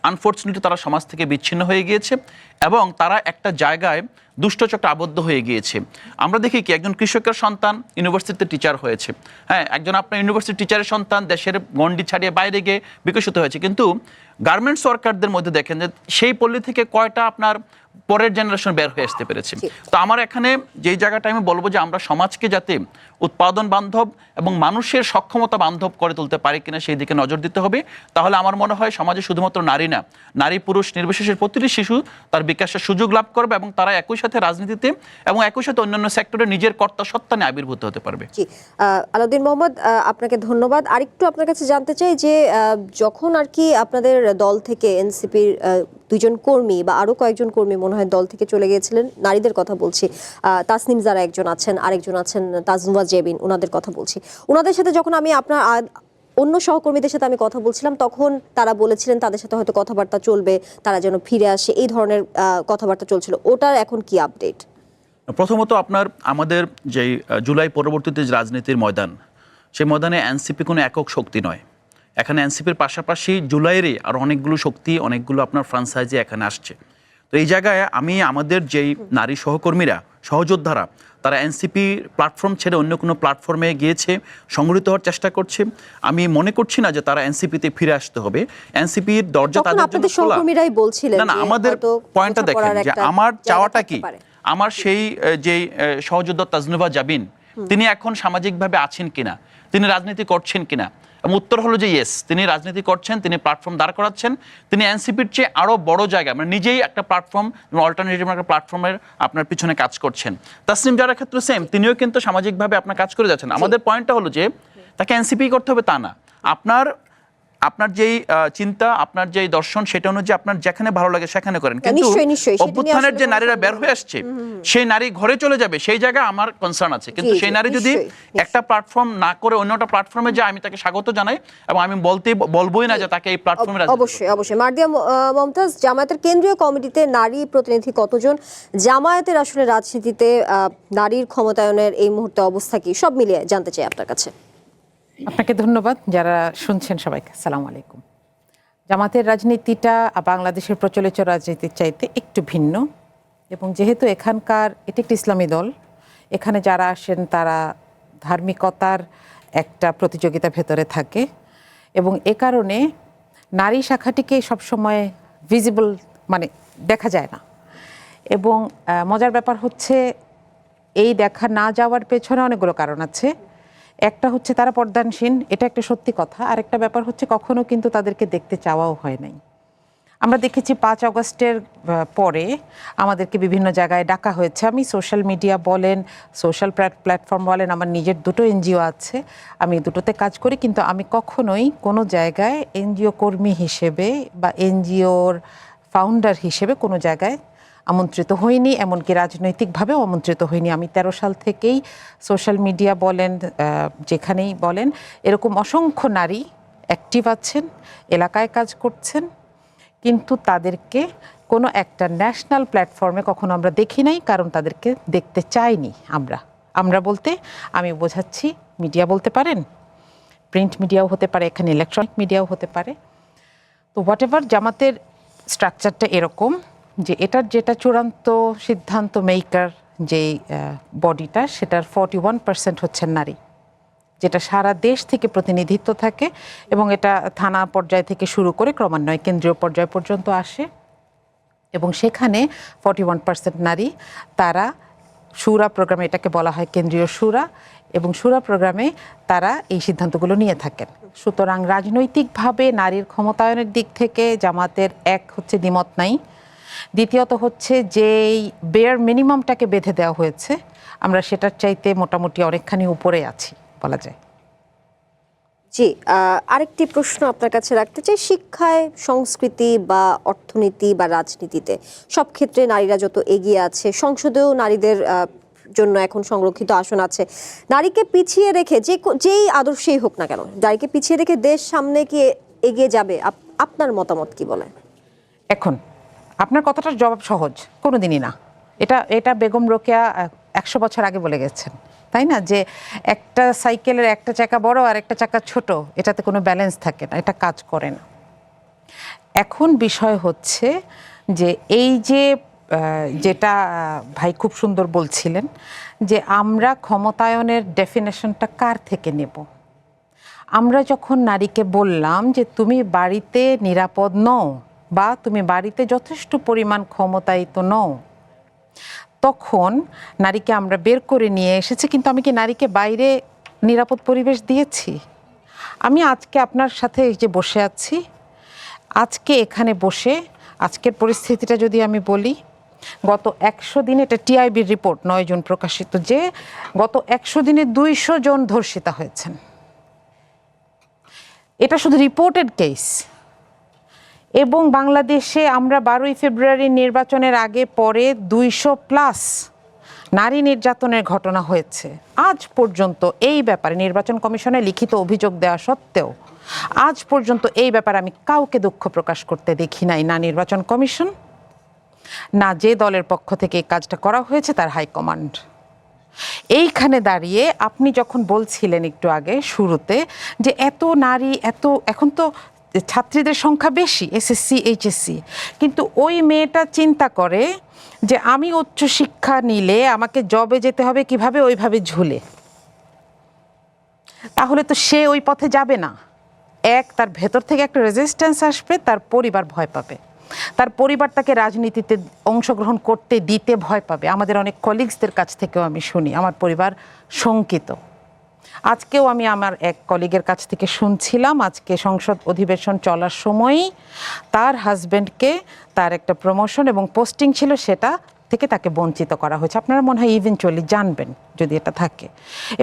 আনফর্চুনেটলি তারা সমাজ থেকে বিচ্ছিন্ন হয়ে গিয়েছে এবং তারা একটা জায়গায় দুষ্টচক্রে আবদ্ধ হয়ে গিয়েছে। আমরা দেখি কি, একজন কৃষকের সন্তান ইউনিভার্সিটিতে টিচার হয়েছে, হ্যাঁ, একজন আপনার ইউনিভার্সিটি টিচারের সন্তান দেশের গণ্ডি ছাড়িয়ে বাইরে গিয়ে বিকশিত হয়েছে। কিন্তু গার্মেন্টস ওয়ার্কারদের মধ্যে দেখেন যে সেই পল্লী থেকে কয়টা আপনার পরের জেনারেশন বের হয়ে আসতে পেরেছে। তো আমার এখানে যেই জায়গাটা আমি বলবো যে আমরা সমাজকে যাতে উৎপাদন বান্ধব এবং মানুষের সক্ষমতা বান্ধব করে তুলতে পারি কিনা, সেই দিকে নজর দিতে হবে। তাহলে আমার মনে হয় সমাজে শুধুমাত্র নারী না, নারী পুরুষ নির্বিশেষে প্রতিটি শিশু তার বিকাশের সুযোগ লাভ করবে এবং তারা একই সাথে রাজনীতিতে এবং একই সাথে অন্যান্য সেক্টরে নিজের কর্তাসত্তা নিয়ে আবির্ভূত হতে পারবে।
আলাউদ্দিন মোহাম্মদ, আপনাকে ধন্যবাদ। আরেকটু আপনার কাছে জানতে চাই যে যখন আর কি আপনাদের দল থেকে এনসিপির 2জন কর্মী বা আরো কয়েকজন কর্মী মনে হয় দল থেকে চলে গিয়েছিলেন, নারীদের কথা বলছি, তাসনিম যারা একজন আছেন, আরেকজন আছেন তাজনুভা জেবিন, ওনাদের কথা বলছি। ওনাদের সাথে যখন আমি আপনার অন্য সহকর্মীদের সাথে আমি কথা বলছিলাম, তখন তারা বলেছিলেন তাদের সাথে হয়তো কথাবার্তা চলবে, তারা যেন ফিরে আসে, এই ধরনের কথাবার্তা চলছিল। ওটার এখন কি আপডেট?
প্রথমত আমাদের যেই জুলাই পরবর্তীতে যে রাজনীতির ময়দান, সেই ময়দানে এনসিপি কোনো একক শক্তি নয়। এখানে এনসিপির পাশাপাশি জুলাইয়েরই আর অনেকগুলো শক্তি, অনেকগুলো আপনার ফ্রাঞ্চাইজি এখানে আসছে। তো এই জায়গায় আমি আমাদের যেই নারী সহকর্মীরা, সহযোদ্ধারা, তারা এনসিপি প্ল্যাটফর্ম ছেড়ে অন্য কোনো প্ল্যাটফর্মে গিয়েছে, সংগঠিত হওয়ার চেষ্টা করছে। আমি মনে করছি না যে তারা এনসিপিতে ফিরে আসতে হবে। এনসিপির দরজা তাদের জন্য
আপনাদের
খোলা।
সহকর্মীরাই বলছিলেন
না, আমাদের পয়েন্টটা দেখেন যে আমার চাওয়াটা কি। আমার সেই যে সহযোদ্ধা তাজনুভা জাবিন, তিনি এখন সামাজিকভাবে আছেন কিনা, তিনি রাজনীতি করছেন কিনা, এবং উত্তর হলো যে ইয়েস, তিনি রাজনীতি করছেন, তিনি প্ল্যাটফর্ম দাঁড় করাচ্ছেন, তিনি এনসিপির চেয়ে আরও বড় জায়গা, মানে নিজেই একটা প্ল্যাটফর্ম, অল্টারনেটিভ একটা প্ল্যাটফর্মের আপনার পিছনে কাজ করছেন। তাসনিম জারার ক্ষেত্রে সেম, তিনিও কিন্তু সামাজিকভাবে আপনার কাজ করে যাচ্ছেন। আমাদের পয়েন্টটা হলো যে তাকে এনসিপি করতে হবে তা না, আপনার যেই চিন্তা, আপনার যেই দর্শন, সেটা অনুযায়ী আপনার যেখানে ভালো লাগে সেখানে করেন। কিন্তু অভ্যুত্থানের যে নারীরা বের হয়ে আসছে, সেই নারী ঘরে চলে যাবে, সেই জায়গায় আমার কনসার্ন আছে। কিন্তু সেই নারী যদি একটা প্ল্যাটফর্ম না করে অন্যটা প্ল্যাটফর্মে যায়, আমি তাকে স্বাগত জানাই, এবং আমি বলবোই না যে তাকে এই প্ল্যাটফর্মে।
অবশ্যই মার্দিয়া মমতাজ, জামায়াতের কেন্দ্রীয় কমিটিতে নারী প্রতিনিধি কতজন? জামায়াতের আসলে রাজনীতিতে নারীর ক্ষমতায়নের এই মুহূর্তে অবস্থা কি, সব মিলিয়ে জানতে চাই আপনার কাছে।
আপনাকে ধন্যবাদ। যারা শুনছেন সবাইকে আসসালামু আলাইকুম। জামাতের রাজনীতিটা বাংলাদেশের প্রচলিত রাজনীতির চাইতে একটু ভিন্ন, এবং যেহেতু এখানকার এটি একটি ইসলামী দল, এখানে যারা আসেন তারা ধার্মিকতার একটা প্রতিযোগিতা ভেতরে থাকে, এবং এ কারণে নারী শাখাটিকে সবসময় ভিজিবল মানে দেখা যায় না। এবং মজার ব্যাপার হচ্ছে এই দেখা না যাওয়ার পেছনে অনেকগুলো কারণ আছে। একটা হচ্ছে তারা পর্দানসীন, এটা একটা সত্যি কথা। আর একটা ব্যাপার হচ্ছে কখনো কিন্তু তাদেরকে দেখতে চাওয়াও হয় নাই। আমরা দেখেছি 5 আগস্টের পরে আমাদেরকে বিভিন্ন জায়গায় ডাকা হয়েছে। আমি সোশ্যাল মিডিয়া বলেন, সোশ্যাল প্ল্যাটফর্ম বলেন, আমার নিজের দুটো এনজিও আছে, আমি দুটোতে কাজ করি, কিন্তু আমি কখনোই কোনো জায়গায় এনজিও কর্মী হিসেবে বা এনজিওর ফাউন্ডার হিসেবে কোনো জায়গায় আমন্ত্রিত হইনি, এমনকি রাজনৈতিকভাবেও আমন্ত্রিত হইনি। আমি 13 সাল থেকেই সোশ্যাল মিডিয়া বলেন, যেখানেই বলেন, এরকম অসংখ্য নারী অ্যাক্টিভ আছেন, এলাকায় কাজ করছেন, কিন্তু তাদেরকে কোনো একটা ন্যাশনাল প্ল্যাটফর্মে কখনো আমরা দেখি নাই, কারণ তাদেরকে দেখতে চাইনি। আমরা বলতে আমি বোঝাচ্ছি, মিডিয়া বলতে পারেন, প্রিন্ট মিডিয়াও হতে পারে, এখানে ইলেকট্রনিক মিডিয়াও হতে পারে। তো হোয়াট এভার, জামাতের স্ট্রাকচারটা এরকম যে এটার যেটা চূড়ান্ত সিদ্ধান্ত মেকার যেই বডিটা, সেটার 41% হচ্ছেন নারী, যেটা সারা দেশ থেকে প্রতিনিধিত্ব থাকে, এবং এটা থানা পর্যায় থেকে শুরু করে ক্রমান্বয়ে কেন্দ্রীয় পর্যায় পর্যন্ত আসে, এবং সেখানে 41% নারী। তারা শুরা প্রোগ্রামে, এটাকে বলা হয় কেন্দ্রীয় শুরা, এবং শুরা প্রোগ্রামে তারা এই সিদ্ধান্তগুলো নিয়ে থাকেন। সুতরাং রাজনৈতিকভাবে নারীর ক্ষমতায়নের দিক থেকে জামাতের এক হচ্ছে দ্বিমত নাই, দ্বিতীয়ত হচ্ছে যেই বেয়ার মিনিমামটাকে বেঁধে দেওয়া হয়েছে, আমরা সেটার চাইতে মোটামুটি অনেকখানি উপরে আছি বলা যায়।
জি, আরেকটি প্রশ্ন আপনার কাছে রাখতে চাই। শিক্ষায়, সংস্কৃতি বা অর্থনীতি বা রাজনীতিতে সব ক্ষেত্রে নারীরা যত এগিয়ে আছে, সংসদেও নারীদের জন্য এখন সংরক্ষিত আসন আছে, নারীকে পিছিয়ে রেখে যেই আদর্শেই হোক না কেন, নারীকে পিছিয়ে রেখে দেশ সামনে কি এগিয়ে যাবে? আপনার মতামত কি বলে?
এখন আপনার কথাটার জবাব সহজ, কোনোদিনই না। এটা বেগম রোকেয়া 100 বছর আগে বলে গেছেন, তাই না? যে একটা সাইকেলের একটা চাকা বড় আর একটা চাকা ছোট, এটাতে কোনো ব্যালেন্স থাকে না, এটা কাজ করে না। এখন বিষয় হচ্ছে যে এই যে যেটা ভাই খুব সুন্দর বলছিলেন, যে আমরা ক্ষমতায়নের ডেফিনেশনটা কার থেকে নেব। আমরা যখন নারীকে বললাম যে তুমি বাড়িতে নিরাপদ নও, বা তুমি বাড়িতে যথেষ্ট পরিমাণ ক্ষমতায়িত নও, তখন নারীকে আমরা বের করে নিয়ে এসেছি। কিন্তু আমি কি নারীকে বাইরে নিরাপদ পরিবেশ দিয়েছি? আমি আজকে আপনার সাথে এই যে বসে আছি, আজকে এখানে বসে আজকের পরিস্থিতিটা যদি আমি বলি, গত 100 দিনে, এটা টিআইবির রিপোর্ট 9 জুন প্রকাশিত, যে গত 100 দিনে 200 জন ধর্ষিতা হয়েছেন। এটা শুধু রিপোর্টেড কেস। এবং বাংলাদেশে আমরা 12ই ফেব্রুয়ারি নির্বাচনের আগে পরে 200+ নারী নির্যাতনের ঘটনা হয়েছে। আজ পর্যন্ত এই ব্যাপারে নির্বাচন কমিশনে লিখিত অভিযোগ দেওয়া সত্ত্বেও আজ পর্যন্ত এই ব্যাপারে আমি কাউকে দুঃখ প্রকাশ করতে দেখি নাই, না নির্বাচন কমিশন, না যে দলের পক্ষ থেকে এই কাজটা করা হয়েছে তার হাইকমান্ড। এইখানে দাঁড়িয়ে আপনি যখন বলছিলেন একটু আগে শুরুতে যে এত নারী, এত এখন তো ছাত্রীদের সংখ্যা বেশি এসএসসি এইচএসসি, কিন্তু ওই মেয়েটা চিন্তা করে যে আমি উচ্চশিক্ষা নিলে আমাকে জবে যেতে হবে কিভাবে, ওইভাবে ঝুলে, তাহলে তো সে ওই পথে যাবে না। তার ভেতর থেকে একটা রেজিস্ট্যান্স আসবে, তার পরিবার ভয় পাবে, তার পরিবার তাকে রাজনীতিতে অংশগ্রহণ করতে দিতে ভয় পাবে। আমাদের অনেক কলিগসদের কাছ থেকেও আমি শুনি আমার পরিবার শঙ্কিত। আজকেও আমি আমার এক কলিগের কাছ থেকে শুনছিলাম, আজকে সংসদ অধিবেশন চলার সময়ই তার হাজব্যান্ডকে তার একটা প্রমোশন এবং পোস্টিং ছিল সেটা থেকে তাকে বঞ্চিত করা হয়েছে। আপনারা মনে হয় ইভেনচুয়ালি জানবেন যদি এটা থাকে।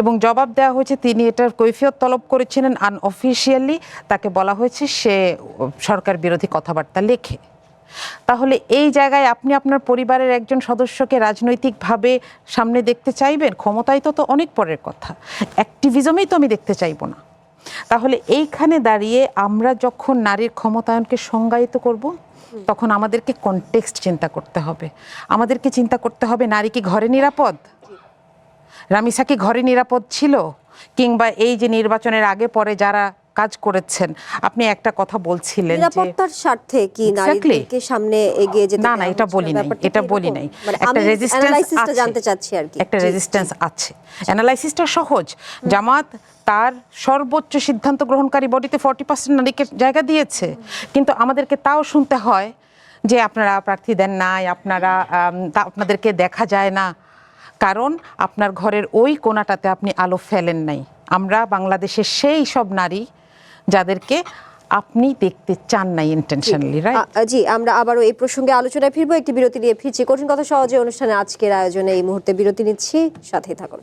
এবং জবাব দেওয়া হয়েছে, তিনি এটার কৈফিয়ত তলব করেছিলেন আনঅফিশিয়ালি, তাকে বলা হয়েছে সে সরকার বিরোধী কথাবার্তা লেখে। তাহলে এই জায়গায় আপনি আপনার পরিবারের একজন সদস্যকে রাজনৈতিকভাবে সামনে দেখতে চাইবেন? ক্ষমতায় তো অনেক পরের কথা, অ্যাক্টিভিজমেই তো আমি দেখতে চাইব না। তাহলে এইখানে দাঁড়িয়ে আমরা যখন নারীর ক্ষমতায়নকে সংজ্ঞায়িত করব, তখন আমাদেরকে কনটেক্সট চিন্তা করতে হবে। আমাদেরকে চিন্তা করতে হবে নারী কি ঘরে নিরাপদ? রামিসা কি ঘরে নিরাপদ ছিল? কিংবা এই যে নির্বাচনের আগে পরে যারা কাজ করেছেন, আপনি একটা কথা বলছিলেন যে
নিরাপত্তার স্বার্থে কি নারীদেরকে সামনে এগিয়ে যেতে
না, এটা বলি নাই, এটা বলি নাই। একটা রেজিস্ট্যান্স
জানতে চাচ্ছি আর কি,
একটা রেজিস্ট্যান্স আছে। অ্যানালাইসিসটা সহজ। জামাত তার সর্বোচ্চ সিদ্ধান্ত গ্রহণকারী বডিতে 40% নারীকে জায়গা দিয়েছে, কিন্তু আমাদেরকে তাও শুনতে হয় যে আপনারা প্রার্থী দেন নাই, আপনাদেরকে দেখা যায় না, কারণ আপনার ঘরের ওই কোণাটাতে আপনি আলো ফেলেন নাই। আমরা বাংলাদেশের সেই সব নারী যাদেরকে আপনি দেখতে চান না ইন্টেনশনালি, রাইট?
জি, আমরা আবারও এই প্রসঙ্গে আলোচনায় ফিরবো, একটি বিরতি নিয়ে ফিরছি। কঠিন কথা সহজে অনুষ্ঠানে আজকের আয়োজনে এই মুহূর্তে বিরতি নিচ্ছি, সাথেই থাকুন।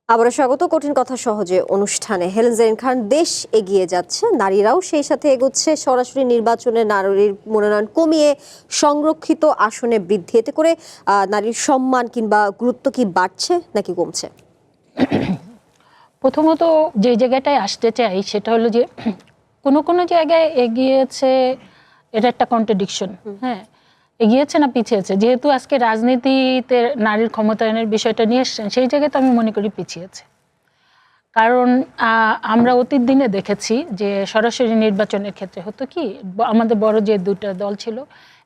আবারও স্বাগত কঠিন কথা সহজে অনুষ্ঠানে। হেলেন জেরিন খান, দেশ এগিয়ে যাচ্ছে, নারীরাও সেই সাথে এগোচ্ছে। সরাসরি নির্বাচনে নারীর মনোনয়ন কমিয়ে সংরক্ষিত আসনে বৃদ্ধি, এতে করে নারীর সম্মান কিংবা গুরুত্ব কি বাড়ছে নাকি কমছে?
প্রথমত যে জায়গাটায় আসতে চাই সেটা হলো যে কোনো কোনো জায়গায় এগিয়েছে, এটা একটা কন্ট্রাডিকশন। হ্যাঁ, এগিয়েছে না পিছিয়েছে? যেহেতু আজকে রাজনীতিতে নারীর ক্ষমতায়নের বিষয়টা নিয়ে এসছেন, সেই জায়গায় তো আমি মনে করি পিছিয়েছে। কারণ আমরা অতীত দিনে দেখেছি যে সরাসরি নির্বাচনের ক্ষেত্রে হতো কি, আমাদের বড় যে দুটো দল ছিল,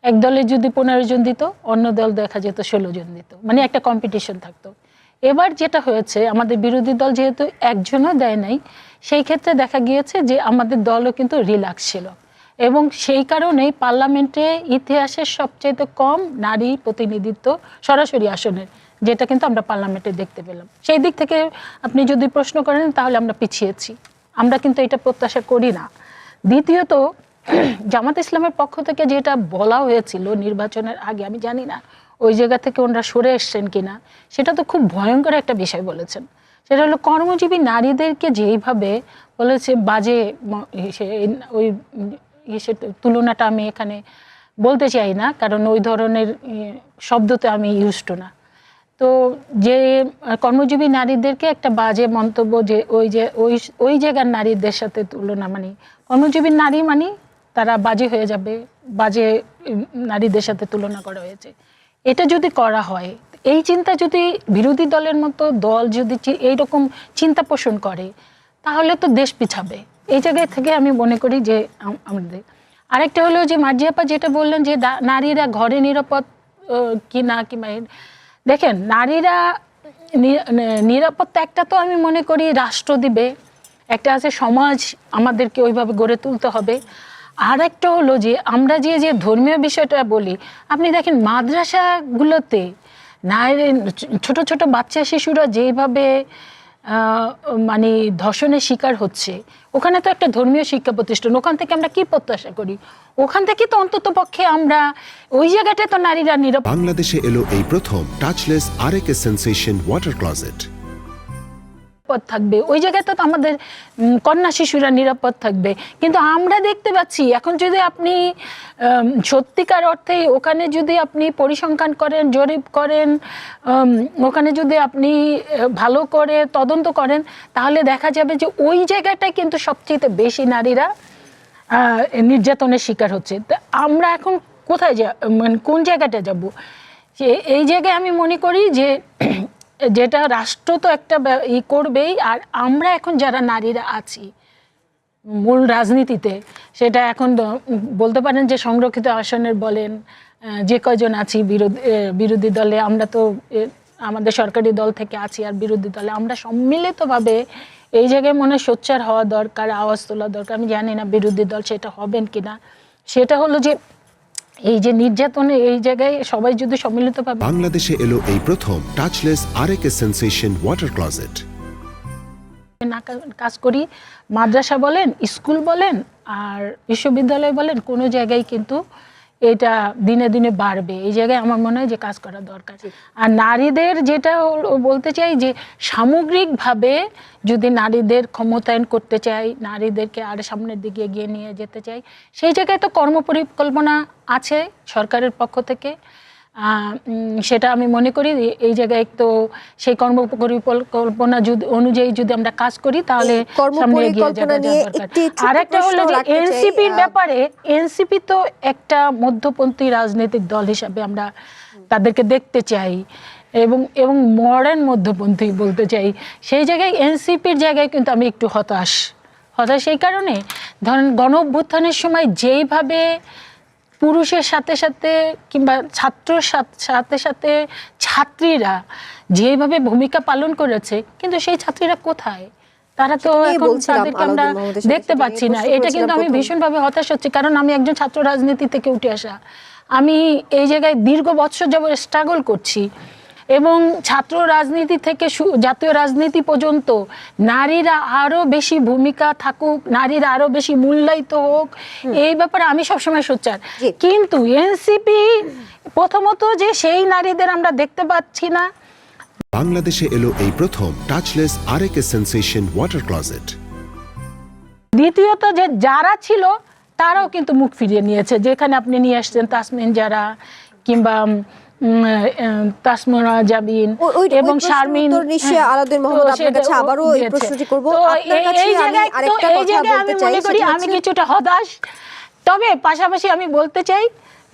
এক দলে যদি 15 জন দিত, অন্য দল দেখা যেত 16 জন দিত, মানে একটা কম্পিটিশন থাকতো। এবার যেটা হয়েছে, আমাদের বিরোধী দল যেহেতু একজনও দেয় নাই, সেই ক্ষেত্রে দেখা গিয়েছে যে আমাদের দলও কিন্তু রিল্যাক্স ছিল, এবং সেই কারণেই পার্লামেন্টে ইতিহাসের সবচেয়ে কম নারী প্রতিনিধিত্ব সরাসরি আসনের, যেটা কিন্তু আমরা পার্লামেন্টে দেখতে পেলাম। সেই দিক থেকে আপনি যদি প্রশ্ন করেন তাহলে আমরা পিছিয়েছি, আমরা কিন্তু এটা প্রত্যাশা করি না। দ্বিতীয়ত, জামাত ইসলামের পক্ষ থেকে যেটা বলা হয়েছিল নির্বাচনের আগে, আমি জানি না ওই জায়গা থেকে ওনারা সরে এসছেন কিনা, সেটা তো খুব ভয়ঙ্কর একটা বিষয় বলেছেন। সেটা হলো কর্মজীবী নারীদেরকে যেইভাবে বলেছে বাজে, ওই তুলনাটা আমি এখানে বলতে চাই না, কারণ ওই ধরনের শব্দতে আমি ইউজড না। তো যে কর্মজীবী নারীদেরকে একটা বাজে মন্তব্য, যে ওই জায়গার নারীদের সাথে তুলনা, মানে কর্মজীবী নারী মানে তারা বাজে হয়ে যাবে, বাজে নারীদের সাথে তুলনা করা হয়েছে। এটা যদি করা হয়, এই চিন্তা যদি বিরোধী দলের মতো দল যদি এইরকম চিন্তা পোষণ করে, তাহলে তো দেশ পিছাবে। এই জায়গায় থেকে আমি মনে করি যে আমাদের আরেকটা হলো যে মার্জিয়াপা যেটা বললেন যে নারীরা ঘরে নিরাপদ কি না, কিংবা দেখেন নারীরা নিরাপত্তা একটা তো আমি মনে করি রাষ্ট্র দিবে, একটা আছে সমাজ আমাদেরকে ওইভাবে গড়ে তুলতে হবে। আর একটা হলো যে আমরা যে ধর্মীয় বিষয়টা বলি, আপনি দেখেন মাদ্রাসাগুলোতে নারী ছোট ছোট বাচ্চা শিশুরা যেভাবে মানে ধর্ষণের শিকার হচ্ছে, ওখানে তো একটা ধর্মীয় শিক্ষা প্রতিষ্ঠান, ওখান থেকে আমরা কি প্রত্যাশা করি? ওখান থেকে তো অন্তত পক্ষে আমরা ওই জায়গাটায় তো নারীরা নিরাপদ।
বাংলাদেশে এলো এই প্রথম টাচলেস আরএকে সেন্সেশন ওয়াটার ক্লোজেট।
নিরাপদ থাকবে, ওই জায়গায় তো আমাদের কন্যা শিশুরা নিরাপদ থাকবে। কিন্তু আমরা দেখতে পাচ্ছি এখন যদি আপনি সত্যিকার অর্থে ওখানে যদি আপনি পরিসংখ্যান করেন, জরিপ করেন, ওখানে যদি আপনি ভালো করে তদন্ত করেন, তাহলে দেখা যাবে যে ওই জায়গাটায় কিন্তু সবচেয়ে বেশি নারীরা নির্যাতনের শিকার হচ্ছে। তা আমরা এখন কোথায় মানে কোন জায়গাটা যাব? যে এই জায়গায় আমি মনে করি যে যেটা রাষ্ট্র তো একটা করবেই, আর আমরা এখন যারা নারীরা আছি মূল রাজনীতিতে, সেটা এখন বলতে পারেন যে সংরক্ষিত আসনের বলেন, যে কয়জন আছি বিরোধী দলে, আমরা তো আমাদের সরকারি দল থেকে আছি আর বিরোধী দলে, আমরা সম্মিলিতভাবে এই জায়গায় মনে হয় সোচ্চার হওয়া দরকার, আওয়াজ তোলা দরকার। আমি জানি না বিরোধী দল সেটা হবেন কিনা। সেটা হলো যে এই যে নির্যাতনে এই জায়গায় সবাই যদি সম্মিলিতভাবে।
বাংলাদেশে এলো এই প্রথম টাচলেস আরএকে সেন্সেশন ওয়াটার ক্লোজেট।
কাজ করি, মাদ্রাসা বলেন, স্কুল বলেন আর বিশ্ববিদ্যালয় বলেন, কোনো জায়গায় কিন্তু এটা দিনে দিনে বাড়বে। এই জায়গায় আমার মনে হয় যে কাজ করা দরকার। আর নারীদের যেটা বলতে চাই যে সামগ্রিকভাবে যদি নারীদের ক্ষমতায়ন করতে চাই, নারীদেরকে আর সামনের দিকে এগিয়ে নিয়ে যেতে চাই, সেই জায়গায় তো কর্মপরিকল্পনা আছে সরকারের পক্ষ থেকে। সেটা আমি মনে করি এই জায়গায় তো সেই কর্মপরিকল্পনা অনুযায়ী যদি আমরা কাজ করি তাহলে সামনে এগিয়ে যাওয়া দরকার। আর একটা হলো যে এনসিপির ব্যাপারে, এনসিপি তো একটা মধ্যপন্থী রাজনৈতিক দল হিসাবে আমরা তাদেরকে দেখতে চাই এবং মডার্ন মধ্যপন্থী বলতে চাই। সেই জায়গায় এনসিপির জায়গায় কিন্তু আমি একটু হতাশ। এই কারণে ধরেন গণ অভ্যুত্থানের সময় যেইভাবে পুরুষের সাথে সাথে কিংবা ছাত্রর সাথে সাথে ছাত্রীরা যেভাবে ভূমিকা পালন করেছে, কিন্তু সেই ছাত্রীরা কোথায়? তারা তো এখন তাদেরকে আমরা দেখতে পাচ্ছি না। এটা কিন্তু আমি ভীষণভাবে হতাশ হচ্ছি, কারণ আমি একজন ছাত্র রাজনীতি থেকে উঠে আসা। আমি এই জায়গায় দীর্ঘ বছর যাবত স্ট্রাগল করছি এবং ছাত্র রাজনীতি থেকে জাতীয় রাজনীতি পর্যন্ত নারীরা আরো বেশি ভূমিকা থাকুক, নারীরা আরো বেশি মূল্যায়িত হোক, এই ব্যাপারে আমি সবসময় সোচ্চার। কিন্তু এনসিপি প্রথমত যে সেই নারীদের আমরা দেখতে পাচ্ছি না।
বাংলাদেশে এলো এই প্রথম টাচলেস আরএকে সেন্সেশন ওয়াটার ক্লোজেট।
দ্বিতীয়ত যে যারা ছিল তারাও কিন্তু মুখ ফিরিয়ে নিয়েছে, যেখানে আপনি নিয়ে আসছেন তাসমিন যারা কিংবা তাসমিনা জাবিন এবং শারমিন।
নিশ্চয়ই আলাউদ্দিন মোহাম্মদ আপনার কাছে আবারও এই প্রশ্নটি করব। আপনার কাছে আমি আরেকটা কথা বলতে চাই,
আমি কিছুটা হতাশ, তবে পাশাপাশি আমি বলতে চাই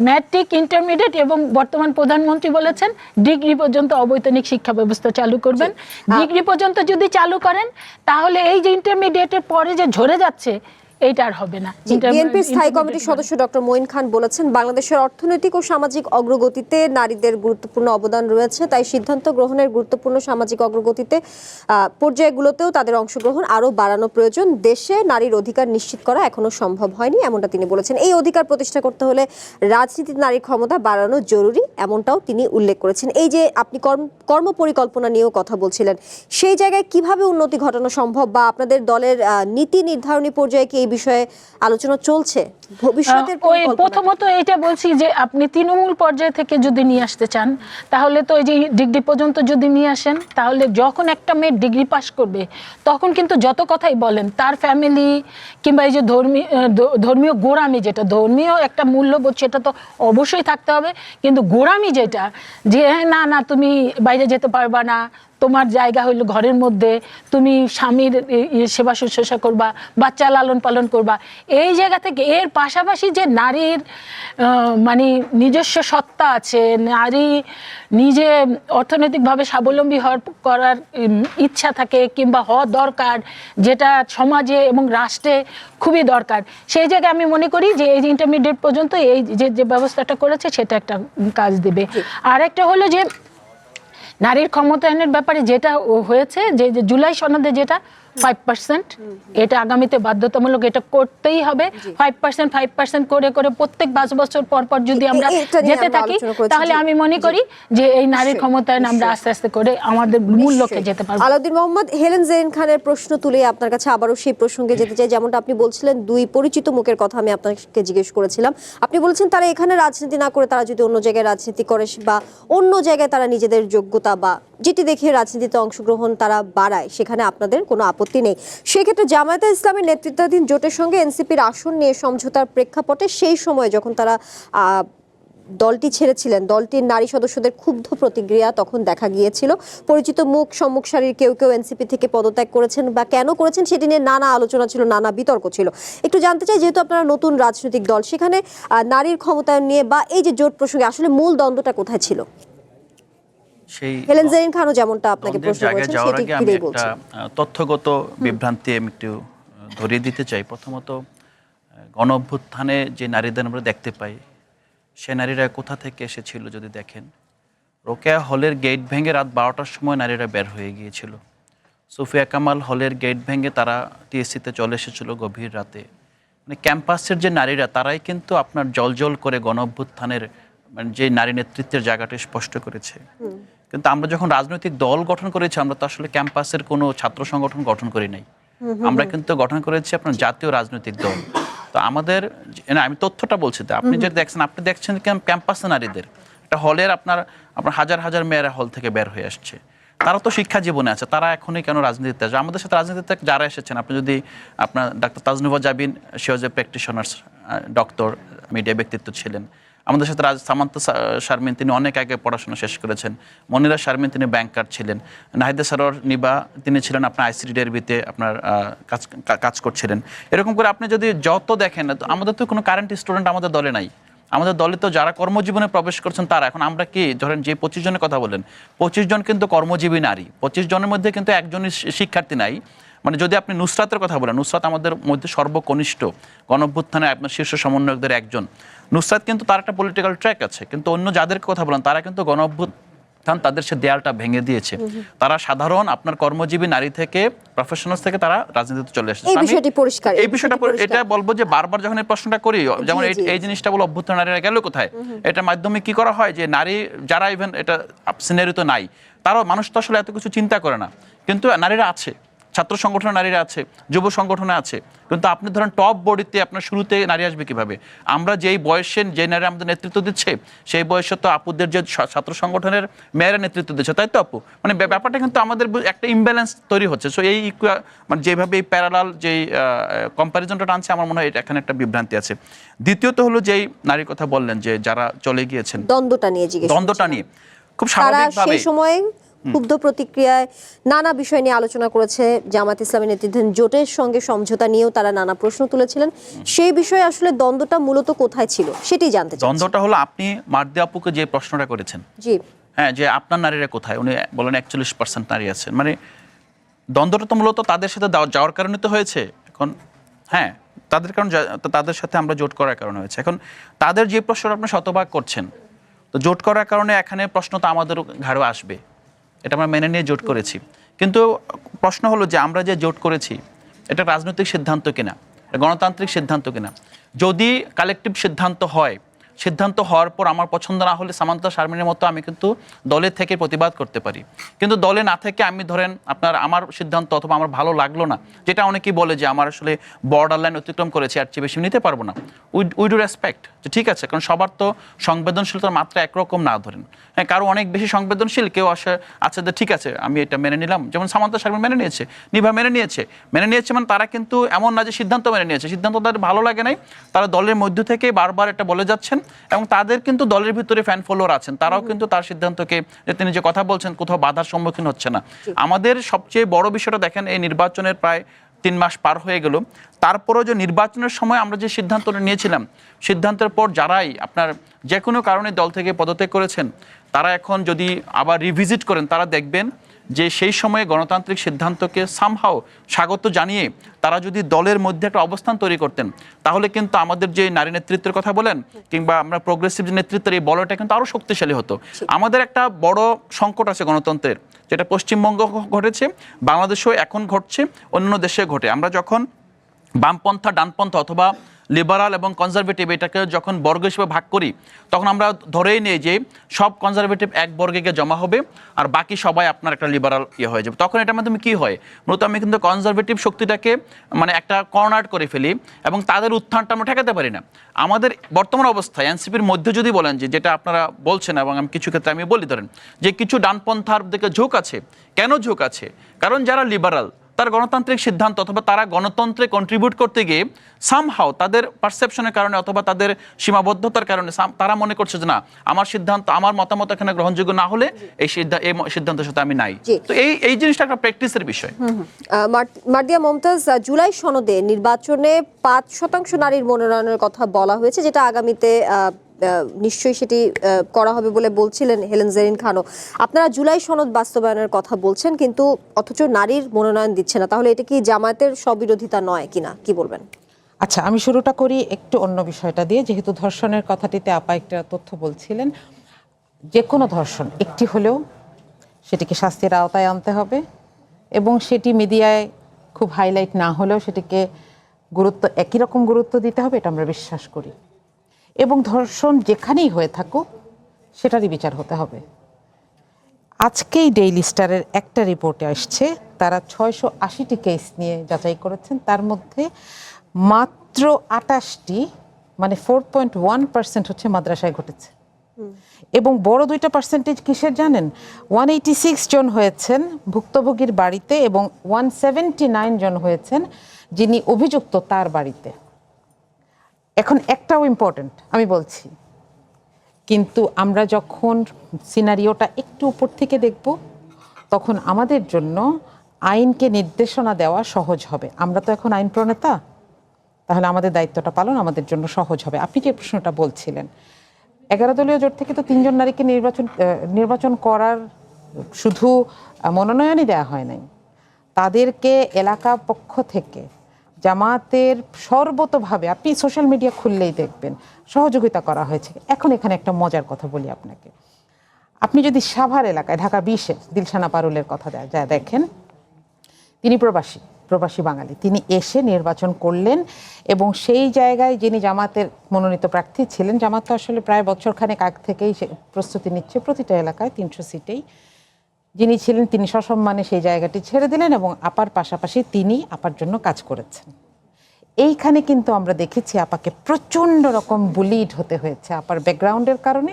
ম্যাট্রিক, ইন্টারমিডিয়েট এবং বর্তমান প্রধানমন্ত্রী বলেছেন ডিগ্রি পর্যন্ত অবৈতনিক শিক্ষা ব্যবস্থা চালু করবেন। ডিগ্রি পর্যন্ত যদি চালু করেন তাহলে এই যে ইন্টারমিডিয়েটের পরে যে ঝরে যাচ্ছে এইটা আর হবে না।
বিএনপির স্থায়ী কমিটির সদস্য ডক্টর মঈন খান বলেছেন, বাংলাদেশের অর্থনৈতিক ও সামাজিক অগ্রগতিতে নারীদের গুরুত্বপূর্ণ অবদান রয়েছে, তাই সিদ্ধান্ত গ্রহণের গুরুত্বপূর্ণ সামাজিক অগ্রগতিতে পর্যায়গুলোতেও তাদের অংশগ্রহণ আরও বাড়ানো প্রয়োজন। দেশে নারীর অধিকার নিশ্চিত করা এখনো সম্ভব হয়নি, এমনটা তিনি বলেছেন। এই অধিকার প্রতিষ্ঠা করতে হলে রাজনীতিতে নারীর ক্ষমতা বাড়ানো জরুরি, এমনটাও তিনি উল্লেখ করেছেন। এই যে আপনি কর্মপরিকল্পনা নিয়েও কথা বলছিলেন, সেই জায়গায় কিভাবে উন্নতি ঘটানো সম্ভব, বা আপনাদের দলের নীতি নির্ধারণী পর্যায়ে কি এই বিষয়ে আলোচনা চলছে? ভবিষ্যতের
প্রথমত এটা বলছি যে আপনি তৃণমূল পর্যায় থেকে যদি নিয়ে আসতে চান, তাহলে তো এই যে ডিগ্রি পর্যন্ত যদি নিয়ে আসেন, তাহলে যখন একটা মেয়ে ডিগ্রি পাস করবে তখন কিন্তু যত কথাই বলেন তার ফ্যামিলি কিংবা এই যে ধর্মীয় গোঁড়ামি, যেটা ধর্মীয় একটা মূল্যবোধ সেটা তো অবশ্যই থাকতে হবে, কিন্তু গোঁড়ামি যেটা যে না না তুমি বাইরে যেতে পারবা না, তোমার জায়গা হইলো ঘরের মধ্যে, তুমি স্বামীর সেবা শুশ্রূষা করবা, বাচ্চা লালন পালন করবা, এই জায়গা থেকে এর পাশাপাশি যে নারীর মানে নিজস্ব সত্তা আছে, নারী নিজে অর্থনৈতিকভাবে স্বাবলম্বী করার ইচ্ছা থাকে কিংবা হওয়া দরকার, যেটা সমাজে এবং রাষ্ট্রে খুবই দরকার, সেই জায়গায় আমি মনে করি যে এই ইন্টারমিডিয়েট পর্যন্ত এই যে ব্যবস্থাটা করেছে সেটা একটা কাজ দেবে। আর একটা হলো যে নারীর ক্ষমতায়নের ব্যাপারে যেটা হয়েছে, যে জুলাই সনদে যেটা 5%, এটা আগামীতে বাধ্যতামূলক, এটা করতেই হবে। 5% করে করে প্রত্যেক 5 বছর পর পর যদি আমরা যেতে থাকি, তাহলে আমি মনে করি যে এই নারীর ক্ষমতায়ন আমরা আস্তে আস্তে করে আমাদের মূল লক্ষ্যে যেতে পারবো।
আলাউদ্দিন মোহাম্মদ, হেলেন জেরিন খানের প্রশ্ন তুলে আপনার কাছে আবারও সেই প্রসঙ্গে যেতে চাই। যেমনটা আপনি বলছিলেন, দুই পরিচিত মুখের কথা আমি আপনাকে জিজ্ঞেস করেছিলাম। আপনি বলছেন তারা এখানে রাজনীতি না করে তারা যদি অন্য জায়গায় রাজনীতি করে বা অন্য জায়গায় তারা নিজেদের যোগ্যতা বা যেটি দেখে রাজনীতিতে অংশগ্রহণ তারা বাড়ায়, সেখানে আপনাদের কোনো আপত্তি নেই। সেক্ষেত্রে জামায়াতে ইসলামের নেতৃত্বাধীন জোটের সঙ্গে এনসিপির আসন নিয়ে সমঝোতার প্রেক্ষাপটে সেই সময় যখন তারা দলটি ছেড়েছিলেন, দলটির নারী সদস্যদের ক্ষুব্ধ প্রতিক্রিয়া তখন দেখা গিয়েছিল। পরিচিত মুখ সম্মুখ সারির কেউ কেউ এনসিপি থেকে পদত্যাগ করেছেন বা কেন করেছেন সেটি নিয়ে নানা আলোচনা ছিল, নানা বিতর্ক ছিল। একটু জানতে চাই, যেহেতু আপনারা নতুন রাজনৈতিক দল, সেখানে নারীর ক্ষমতায়ন নিয়ে বা এই যে জোট প্রসঙ্গে আসলে মূল দ্বন্দ্বটা কোথায় ছিল?
সেই
হেলেন জেরিন খানও যেমনটা আপনাকে
দ্বন্দ্বের
প্রশ্ন
জায়গায়
করেছেন
যাওয়ার
সেটি
আগে আমি
ঘিরেই
একটা
বলছি।
তথ্যগত বিভ্রান্তি আমি একটু ধরিয়ে দিতে চাই। প্রথমত, গণ অভ্যুত্থানে যে নারীদের আমরা দেখতে পাই, সে নারীরা কোথা থেকে এসেছিল যদি দেখেন, রোকেয়া হলের গেট ভেঙে রাত 12টার সময় নারীরা বের হয়ে গিয়েছিল। সুফিয়া কামাল হলের গেট ভেঙে তারা টিএসসিতে চলে এসেছিল গভীর রাতে। মানে ক্যাম্পাসের যে নারীরা, তারাই কিন্তু আপনার জলজল করে গণ অভ্যুত্থানের মানে যে নারী নেতৃত্বের জায়গাটা স্পষ্ট করেছে। কিন্তু আমরা যখন রাজনৈতিক দল গঠন করেছি, আমরা তো আসলে ক্যাম্পাসের কোনো ছাত্র সংগঠন গঠন করি নাই। আমরা কিন্তু গঠন করেছি আপনার জাতীয় রাজনৈতিক দল। তো আমাদের, আমি তথ্যটা বলছি, তো আপনি যে দেখছেন, আপনি দেখছেন ক্যাম্পাসে নারীদের একটা হলের আপনার হাজার হাজার মেয়েরা হল থেকে বের হয়ে আসছে। তারা তো শিক্ষা জীবনে আছে, তারা এখনই কেন রাজনীতিতে আসবে? আমাদের সাথে রাজনীতিতে যারা এসেছেন, আপনি যদি আপনার ডাক্তার তাজনুভা জাবিন, সে ওয়াজ এ প্র্যাকটিশনার্স ডক্টর, মিডিয়া ব্যক্তিত্ব ছিলেন। আমাদের সাথে সামান্তা শারমিন, তিনি অনেক আগে পড়াশোনা শেষ করেছেন। মনিরা শারমিন, তিনি ব্যাংকার ছিলেন। নাহিদা সরোয়ার নিবা, তিনি ছিলেন আপনার আইসিডিআরবিতে আপনার কাজ করছিলেন। এরকম করে আপনি যদি যত দেখেন, আমাদের তো কোনো কারেন্ট স্টুডেন্ট আমাদের দলে নাই। আমাদের দলে তো যারা কর্মজীবনে প্রবেশ করছেন তারা। এখন আমরা কি ধরেন যে 25 জনের কথা বলেন, 25 জন কিন্তু কর্মজীবী নারী। 25 জনের মধ্যে কিন্তু একজনই শিক্ষার্থী নাই। মানে যদি আপনি নুসরাতের কথা বলেন, নুসরাত আমাদের মধ্যে সর্বকনিষ্ঠ গণঅভ্যুত্থানে আপনার শীর্ষ সমন্বয়কদের একজন। নুসরাত কিন্তু তার একটা পলিটিক্যাল ট্র্যাক আছে, কিন্তু অন্য যাদেরকে কথা বলেন তারা কিন্তু গণঅভ্যুত্থান তাদের সে দেয়ালটা ভেঙে দিয়েছে। তারা সাধারণ আপনার কর্মজীবী নারী থেকে, প্রফেশনালস থেকে তারা রাজনীতিতে চলে এসেছে।
এই বিষয়টি পরিষ্কার,
এই বিষয়টা এটা বলবো যে বারবার যখন এই প্রশ্নটা করি, যেমন এই জিনিসটা বলো অভ্যুত্থান নারীরা গেল কোথায়, এটার মাধ্যমে কি করা হয় যে নারী যারা ইভেন এটা সিনারিও তো নাই, তারাও, মানুষ তো আসলে এত কিছু চিন্তা করে না, কিন্তু নারীরা আছে, ছাত্র সংগঠনে নারীরা আছে, যুব সংগঠনে আছে। কিন্তু আপনি ধরেন টপ বডিতে আপনার শুরুতে নারী আসবে কিভাবে? আমরা যেই বয়সে যে নারী আমাদের নেতৃত্ব দিচ্ছে, সেই বয়সে তো আপুদের যে ছাত্র সংগঠনের মেয়েরা নেতৃত্ব দিচ্ছে, তাই তো আপু? মানে ব্যাপারটা কিন্তু আমাদের একটা ইমব্যালেন্স তৈরি হচ্ছে। সো এই মানে যেভাবে এই প্যারালাল যেই কম্প্যারিজনটা টানছে, আমার মনে হয় এটা এখানে একটা বিভ্রান্তি আছে। দ্বিতীয়ত হলো যেই নারীর কথা বললেন যে যারা চলে গিয়েছেন,
দ্বন্দ্বটা নিয়ে
খুব
তারা
স্বাভাবিকভাবে
সেই সময় ক্ষুব্ধ প্রতিক্রিয়ায় নানা বিষয় নিয়ে আলোচনা করেছে। জামাত ইসলামী নেতৃত্বাধীন জোটের সঙ্গে সমঝোতা নিয়েও তারা নানা প্রশ্ন তুলেছিলেন। সেই বিষয়ে আসলে দ্বন্দ্বটা মূলত কোথায় ছিল সেটাই জানতে চাই।
দ্বন্দ্বটা হলো আপনি মার্দি আপুকে যে প্রশ্নটা করেছেন,
জি
হ্যাঁ, যে আপনার নারীরা কোথায়, উনি বলেন 41% নারী আছেন। মানে দ্বন্দ্বটা তো মূলত তাদের সাথে যাওয়ার কারণে তো হয়েছে। এখন হ্যাঁ, তাদের সাথে আমরা জোট করার কারণে হয়েছে। এখন তাদের যে প্রশ্নটা আপনি শতভাগ করছেন, তো জোট করার কারণে এখানে প্রশ্ন তো আমাদের ঘাড়ে আসবে, এটা আমরা মেনে নিয়ে জোট করেছি। কিন্তু প্রশ্ন হলো যে আমরা যে জোট করেছি, এটা রাজনৈতিক সিদ্ধান্ত কিনা, গণতান্ত্রিক সিদ্ধান্ত কিনা। যদি কালেকটিভ সিদ্ধান্ত হয়, সিদ্ধান্ত হওয়ার পর আমার পছন্দ না হলে সামান্তা শারমিনের মতো আমি কিন্তু দলের থেকে প্রতিবাদ করতে পারি। কিন্তু দলে না থেকে আমি ধরেন আমার সিদ্ধান্ত অথবা আমার ভালো লাগলো না, যেটা অনেকেই বলে যে আমার আসলে বর্ডার লাইন অতিক্রম করেছি, আর চেয়ে বেশি নিতে পারবো না, উই ডু রেসপেক্ট, যে ঠিক আছে। কারণ সবার তো সংবেদনশীলতার মাত্রা একরকম না। ধরেন হ্যাঁ, কারো অনেক বেশি সংবেদনশীল, কেউ আছে যে ঠিক আছে আমি এটা মেনে নিলাম, যেমন সামান্তা শারমিন মেনে নিয়েছে, নিভা মেনে নিয়েছে মানে তারা কিন্তু এমন না যে সিদ্ধান্ত মেনে নিয়েছে, সিদ্ধান্ত তাদের ভালো লাগে নাই, তারা দলের মধ্য থেকে বারবার এটা বলে যাচ্ছেন, এবং তাদের কিন্তু দলের ভিতরে ফ্যান ফলোয়ার আছেন, তারাও কিন্তু তার সিদ্ধান্তকে, যে তিনি যে কথা বলছেন, কোথাও বাধার সম্মুখীন হচ্ছে না। আমাদের সবচেয়ে বড় বিষয়টা দেখেন, এই নির্বাচনের প্রায় 3 মাস পার হয়ে গেল, তারপরও যে নির্বাচনের সময় আমরা যে সিদ্ধান্তটা নিয়েছিলাম, সিদ্ধান্তের পর যারাই আপনার যে কোনো কারণে দল থেকে পদত্যাগ করেছেন, তারা এখন যদি আবার রিভিজিট করেন, তারা দেখবেন যে সেই সময়ে গণতান্ত্রিক সিদ্ধান্তকে সামহাও স্বাগত জানিয়ে তারা যদি দলের মধ্যে একটা অবস্থান তৈরি করতেন, তাহলে কিন্তু আমাদের যে নারী নেতৃত্বের কথা বলেন, কিংবা আমরা প্রোগ্রেসিভ যে নেতৃত্বের, এই বলটা কিন্তু আরো শক্তিশালী হতো। আমাদের একটা বড় সংকট আছে গণতন্ত্রের, যেটা পশ্চিমবঙ্গ ঘটেছে, বাংলাদেশেও এখন ঘটছে, অন্য দেশে ঘটে। আমরা যখন বামপন্থা, ডানপন্থা অথবা লিবারাল এবং কনজারভেটিভ এটাকে যখন বর্গ হিসেবে ভাগ করি তখন আমরা ধরেই নিই যে সব কনজারভেটিভ এক বর্গে গিয়ে জমা হবে আর বাকি সবাই আপনার একটা লিবারাল হয়ে যাবে। তখন এটার মাধ্যমে কি হয়, মূলত আমি কিন্তু কনজারভেটিভ শক্তিটাকে মানে একটা কর্নার করে ফেলি এবং তাদের উত্থানটা আমরা ঠেকাতে পারি না। আমাদের বর্তমান অবস্থায় এনসিপির মধ্যে যদি বলেন যে যেটা আপনারা বলছেন এবং আমি কিছু ক্ষেত্রে আমি বলি, ধরেন যে কিছু ডানপন্থার দিকে ঝোঁক আছে। কেন ঝোঁক আছে? কারণ যারা লিবারাল তার গণতান্ত্রিক সিদ্ধান্ত অথবা তারা গণতন্ত্রে কন্ট্রিবিউট করতে গিয়ে সামহাও তাদের পারসেপশনের কারণে অথবা তাদের সীমাবদ্ধতার কারণে তারা মনে করছে যে না, আমার সিদ্ধান্ত, আমার মতামত এখানে গ্রহণযোগ্য না হলে এই সিদ্ধান্তের সাথে আমি নাই। তো এই জিনিসটা একটা প্র্যাকটিসের বিষয়।
মার্দিয়া মমতাজ, জুলাই সনদে নির্বাচনে 5% নারীর মনোনয়নের কথা বলা হয়েছে, যেটা আগামীতে নিশ্চয়ই সেটি করা হবে বলে বলছিলেন হেলেন জেরিন খানও। আপনারা জুলাই সনদ বাস্তবায়নের কথা বলছেন কিন্তু অথচ নারীর মনোনয়ন দিচ্ছে না, তাহলে এটা কি জামায়াতের স্ববিরোধিতা নয় কিনা, কি বলবেন?
আচ্ছা, আমি শুরুটা করি একটু অন্য বিষয়টা দিয়ে, যেহেতু ধর্ষণের কথাটিতে আপা একটা তথ্য বলছিলেন। যে কোনো ধর্ষণ একটি হলেও সেটিকে শাস্তির আওতায় আনতে হবে এবং সেটি মিডিয়ায় খুব হাইলাইট না হলেও সেটিকে একই রকম গুরুত্ব দিতে হবে, এটা আমরা বিশ্বাস করি। এবং ধর্ষণ যেখানেই হয়ে থাকুক সেটারই বিচার হতে হবে। আজকেই ডেইলি স্টারের একটা রিপোর্টে আসছে তারা 680টি কেস নিয়ে যাচাই করেছেন, তার মধ্যে মাত্র 28টি মানে 4.1% হচ্ছে মাদ্রাসায় ঘটেছে। এবং বড় 2টা পার্সেন্টেজ কিসের জানেন? 186 জন হয়েছেন ভুক্তভোগীর বাড়িতে এবং 179 জন হয়েছেন যিনি অভিযুক্ত তার বাড়িতে। এখন একটাও ইম্পর্টেন্ট আমি বলছি, কিন্তু আমরা যখন সিনারিওটা একটু উপর থেকে দেখব তখন আমাদের জন্য আইনকে নির্দেশনা দেওয়া সহজ হবে। আমরা তো এখন আইন প্রণেতা, তাহলে আমাদের দায়িত্বটা পালন আমাদের জন্য সহজ হবে। আপনি যে প্রশ্নটা বলছিলেন, 11 দলীয় জোট থেকে তো 3 জন নারীকে নির্বাচন করার শুধু মনোনয়নই দেওয়া হয় নাই, তাদেরকে এলাকা পক্ষ থেকে জামাতের সর্বতভাবে, আপনি সোশ্যাল মিডিয়া খুললেই দেখবেন, সহযোগিতা করা হয়েছে। এখন এখানে একটা মজার কথা বলি আপনাকে। আপনি যদি সাভার এলাকায় ঢাকা 20-এ দিলশানা পারুলের কথা যা দেখেন, তিনি প্রবাসী বাঙালি, তিনি এসে নির্বাচন করলেন এবং সেই জায়গায় যিনি জামাতের মনোনীত প্রার্থী ছিলেন, জামাত তো আসলে প্রায় বছরখানেক আগ থেকেই প্রস্তুতি নিচ্ছে প্রতিটা এলাকায় 300 সিটেই, যিনি ছিলেন তিনি সসম্মানে সেই জায়গাটি ছেড়ে দিলেন এবং আপার পাশাপাশি তিনি আপার জন্য কাজ করেছেন। এইখানে কিন্তু আমরা দেখেছি আপাকে প্রচণ্ড রকম বুলিড হতে হয়েছে আপার ব্যাকগ্রাউন্ডের কারণে।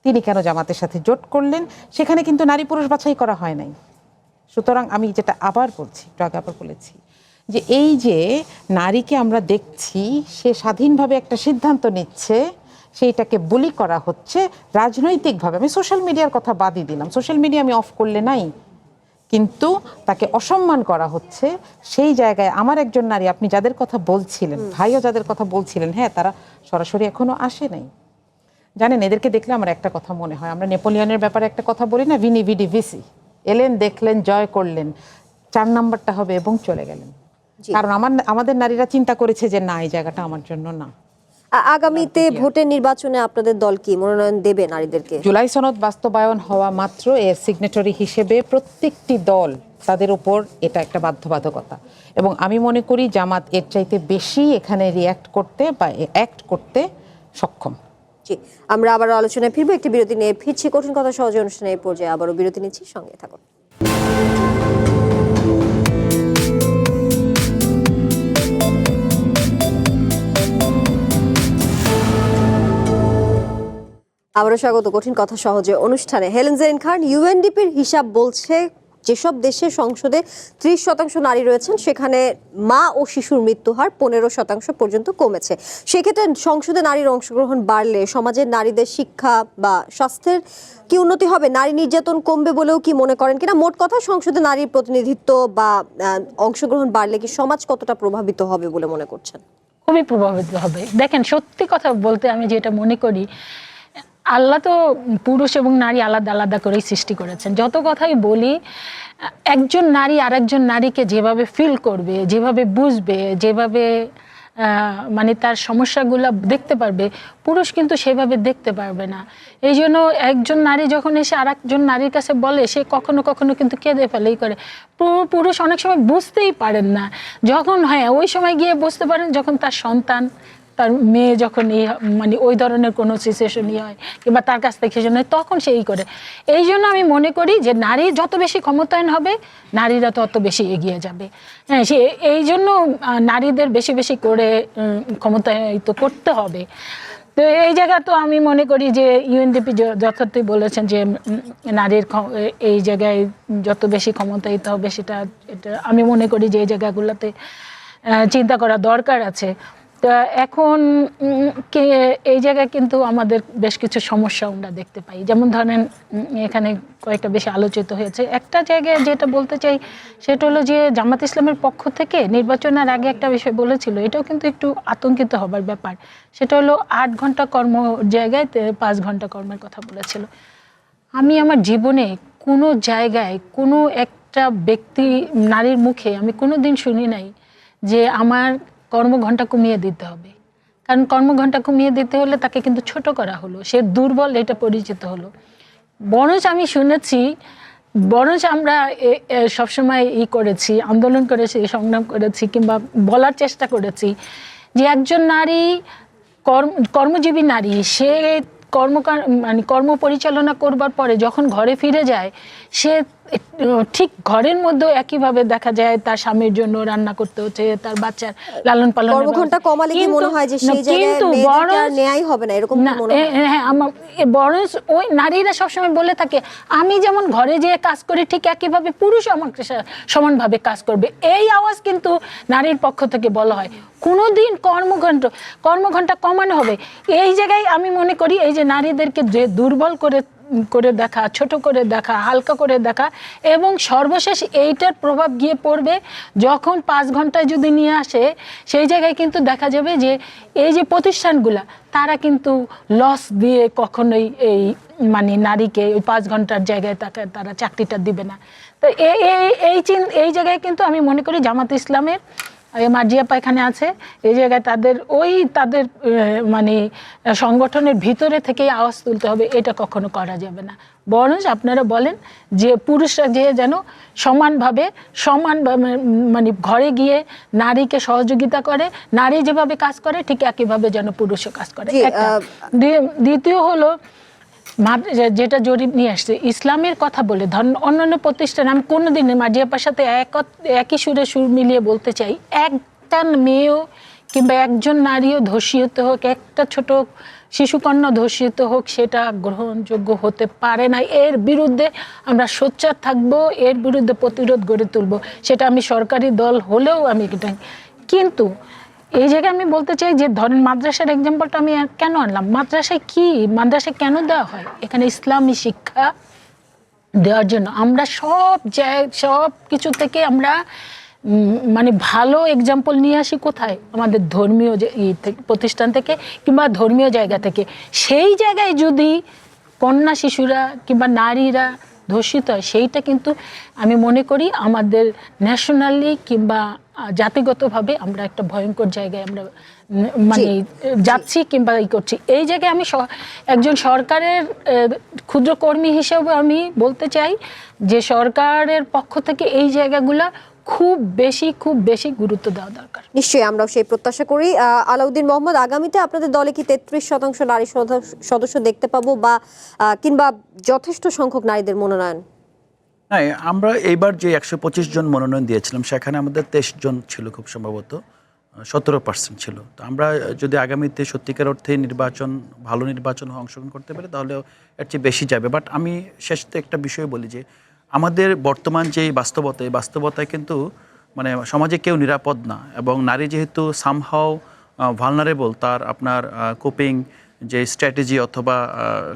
তিনি কেন জামাতের সাথে জোট করলেন, সেখানে কিন্তু নারী পুরুষ বাছাই করা হয় নাই। সুতরাং আমি যেটা আবার বলছি, একটু আগে আবার বলেছি, যে এই যে নারীকে আমরা দেখছি সে স্বাধীনভাবে একটা সিদ্ধান্ত নিচ্ছে, সেইটাকে বুলি করা হচ্ছে রাজনৈতিকভাবে। আমি সোশ্যাল মিডিয়ার কথা বাদই দিলাম, সোশ্যাল মিডিয়া আমি অফ করলে নাই, কিন্তু তাকে অসম্মান করা হচ্ছে। সেই জায়গায় আমার একজন নারী, আপনি যাদের কথা বলছিলেন, ভাইও যাদের কথা বলছিলেন, হ্যাঁ তারা সরাসরি এখনো আসে নাই। জানেন, এদেরকে দেখলে আমার একটা কথা মনে হয়, আমরা নেপোলিয়নের ব্যাপারে একটা কথা বলি না, ভিনি ভিডি ভিসি, এলেন, দেখলেন, জয় করলেন, 4 নাম্বারটা হবে এবং চলে গেলেন। কারণ আমাদের নারীরা চিন্তা করেছে যে না, এই জায়গাটা আমার জন্য না।
আগামীতে ভোটের নির্বাচনে আপনাদের দল কি মনোনয়ন দেবে নারীদেরকে?
জুলাই সনদ বাস্তবায়ন হওয়া মাত্র এর সিগনেটরি হিসেবে প্রত্যেকটি দল, তাদের উপর এটা একটা বাধ্যবাধকতা এবং আমি মনে করি জামাত এর চাইতে বেশি এখানে রিয়্যাক্ট করতে বা অ্যাক্ট করতে সক্ষম।
জি, আমরা আবারও আলোচনায় ফিরবো, একটি বিরতি নিয়ে ফিরছি। কঠিন কথা সহজে অনুষ্ঠানের এই পর্যায়ে আবারও বিরতি নিচ্ছি, সঙ্গে থাকুন। আবারও স্বাগত কঠিন কথা সহজে অনুষ্ঠানে। হেলেন জেরিন খান, ইউএনডিপির হিসাব বলছে যেসব দেশের সংসদে 30% নারী রয়েছেন সেখানে মা ও শিশুর মৃত্যু হার 15% পর্যন্ত কমেছে। সেক্ষেত্রে সংসদে নারীর অংশগ্রহণ বাড়লে সমাজের নারীদের শিক্ষা বা স্বাস্থ্যের কি উন্নতি হবে, নারী নির্যাতন কমবে বলেও কি মনে করেন কিনা? মোট কথা, সংসদে নারীর প্রতিনিধিত্ব বা অংশগ্রহণ বাড়লে কি সমাজ কতটা প্রভাবিত হবে বলে মনে করছেন?
খুবই প্রভাবিত হবে। দেখেন, সত্যি কথা বলতে আমি যেটা মনে করি, আল্লাহ তো পুরুষ এবং নারী আলাদা আলাদা করেই সৃষ্টি করেছেন। যত কথাই বলি, একজন নারী আরেকজন নারীকে যেভাবে ফিল করবে, যেভাবে বুঝবে, যেভাবে মানে তার সমস্যাগুলো দেখতে পারবে, পুরুষ কিন্তু সেভাবে দেখতে পারবে না। এই জন্য একজন নারী যখন এসে আর একজন নারীর কাছে বলে, সে কখনো কখনো কিন্তু কেঁদে ফেলেই করে। পুরুষ অনেক সময় বুঝতেই পারেন না, যখন ওই সময় গিয়ে বুঝতে পারেন যখন তার সন্তান, তার মেয়ে যখন মানে ওই ধরনের কোনো সিচুয়েশনই হয় কিংবা তার কাছ থেকে শোনে, তখন সেই করে। এই জন্য আমি মনে করি যে নারী যত বেশি ক্ষমতায়ন হবে, নারীরা তত বেশি এগিয়ে যাবে। হ্যাঁ, এই জন্য নারীদের বেশি বেশি করে ক্ষমতায়িত করতে হবে। তো এই জায়গা তো আমি মনে করি যে ইউএনডিপি যথার্থই বলেছেন যে নারীর এই জায়গায় যত বেশি ক্ষমতায়িত হবে, এটা আমি মনে করি যে এই জায়গাগুলোতে চিন্তা করা দরকার আছে। তো এখন এই জায়গায় কিন্তু আমাদের বেশ কিছু সমস্যা আমরা দেখতে পাই। যেমন ধরেন এখানে কয়েকটা বেশি আলোচিত হয়েছে। একটা জায়গায় যেটা বলতে চাই সেটা হলো যে জামাত ইসলামের পক্ষ থেকে নির্বাচনের আগে একটা বিষয় বলেছিল, এটাও কিন্তু একটু আতঙ্কিত হবার ব্যাপার। সেটা হলো 8 ঘন্টা কর্ম জায়গায় 5 ঘন্টা কর্মের কথা বলেছিল। আমি আমার জীবনে কোনো জায়গায় কোনো একটা ব্যক্তি নারীর মুখে আমি কোনো দিন শুনি নাই যে আমার কর্মঘণ্টা কমিয়ে দিতে হবে। কারণ কর্মঘণ্টা কমিয়ে দিতে হলে তাকে কিন্তু ছোট করা হলো, সে দুর্বল, এটা পরিচিত হলো। বরঞ্চ আমি শুনেছি, বরঞ্চ আমরা সবসময় করেছি, আন্দোলন করেছি, সংগ্রাম করেছি কিংবা বলার চেষ্টা করেছি যে একজন নারী কর্মজীবী নারী, সে কর্ম পরিচালনা করবার পরে যখন ঘরে ফিরে যায়, সে ঠিক ঘরের মধ্যে একইভাবে দেখা যায় তার স্বামীর জন্য রান্না করতে হচ্ছে, তার বাচ্চার লালন পালন।
কর্মঘণ্টা কমালে কি মনে হয় যে সেই জায়গায় মেয়েদের ন্যায় হবে না, এরকম কি মনে হয়?
হ্যাঁ, বরঞ্চ ওই নারীরা সবসময় বলে থাকে আমি যেমন ঘরে যেয়ে কাজ করি ঠিক একইভাবে পুরুষ আমাকে সমানভাবে কাজ করবে। এই আওয়াজ কিন্তু নারীর পক্ষ থেকে বলা হয়। কোনোদিন কর্মঘণ্টা কমানো হবে, এই জায়গায় আমি মনে করি এই যে নারীদেরকে যে দুর্বল করে দেখা, ছোট করে দেখা, হালকা করে দেখা, এবং সর্বশেষ এইটার প্রভাব গিয়ে পড়বে যখন 5 ঘন্টায় যদি নিয়ে আসে, সেই জায়গায় কিন্তু দেখা যাবে যে এই যে প্রতিষ্ঠানগুলা তারা কিন্তু লস দিয়ে কখনোই এই মানে নারীকে ওই 5 ঘন্টার জায়গায় তারা চাকরিটা দিবে না। তো এই জায়গায় কিন্তু আমি মনে করি জামাত ইসলামের মার্জিয়া পায়খানে আছে, এই জায়গায় তাদের মানে সংগঠনের ভিতরে থেকেই আওয়াজ তুলতে হবে, এটা কখনো করা যাবে না। বরঞ্চ আপনারা বলেন যে পুরুষরা যেন সমানভাবে মানে ঘরে গিয়ে নারীকে সহযোগিতা করে, নারী যেভাবে কাজ করে ঠিক একইভাবে যেন পুরুষও কাজ করে। দ্বিতীয় হলো যেটা জরিপ নিয়ে আসছে ইসলামের কথা বলে, ধরেন অন্যান্য প্রতিষ্ঠান আমি কোনোদিন মার্জিয়াপার সাথে একই সুর মিলিয়ে বলতে চাই, একটা মেয়েও কিংবা একজন নারীও ধর্ষিত হোক, একটা ছোট শিশুকন্যা ধর্ষিত হোক, সেটা গ্রহণযোগ্য হতে পারে না। এর বিরুদ্ধে আমরা সোচ্চার থাকবো, এর বিরুদ্ধে প্রতিরোধ গড়ে তুলবো। সেটা আমি সরকারি দল হলেও আমি এটা, কিন্তু এই জায়গায় আমি বলতে চাই যে ধরেন মাদ্রাসার এক্সাম্পলটা আমি কেন আনলাম, মাদ্রাসায় কেন দেওয়া হয়? এখানে ইসলামী শিক্ষা দেওয়ার জন্য। আমরা সব কিছু থেকে আমরা মানে ভালো এক্সাম্পল নিয়ে আসি কোথায়? আমাদের ধর্মীয় প্রতিষ্ঠান থেকে কিংবা ধর্মীয় জায়গা থেকে। সেই জায়গায় যদি কন্যা শিশুরা কিংবা নারীরা ধর্ষিত হয়, সেইটা কিন্তু আমি মনে করি আমাদের ন্যাশনালি কিংবা জাতিগতভাবে আমরা একটা ভয়ঙ্কর জায়গায় আমরা মানে যাচ্ছি কিংবা করছি। এই জায়গায় আমি একজন সরকারের ক্ষুদ্র কর্মী হিসেবে আমি বলতে চাই যে সরকারের পক্ষ থেকে এই জায়গাগুলা খুব বেশি গুরুত্ব দেওয়া দরকার।
নিশ্চয়ই আমরাও সেই প্রত্যাশা করি। আলাউদ্দিন মোহাম্মদ, আগামীতে আপনাদের দলে কি 33% নারী সদস্য দেখতে পাবো বা কিংবা যথেষ্ট সংখ্যক নারীদের মনোনয়ন?
হ্যাঁ, আমরা এইবার যে 125 জন মনোনয়ন দিয়েছিলাম সেখানে আমাদের 23 জন ছিল, খুব সম্ভবত 17% ছিল। তো আমরা যদি আগামীতে সত্যিকার অর্থে ভালো নির্বাচন অংশগ্রহণ করতে পারি তাহলে এর চেয়ে বেশি যাবে। বাট আমি শেষে একটা বিষয় বলি যে আমাদের বর্তমান যে বাস্তবতায় কিন্তু মানে সমাজে কেউ নিরাপদ না, এবং নারী যেহেতু সামহাও ভালনারেবল, তার আপনার কোপিং যে স্ট্র্যাটেজি অথবা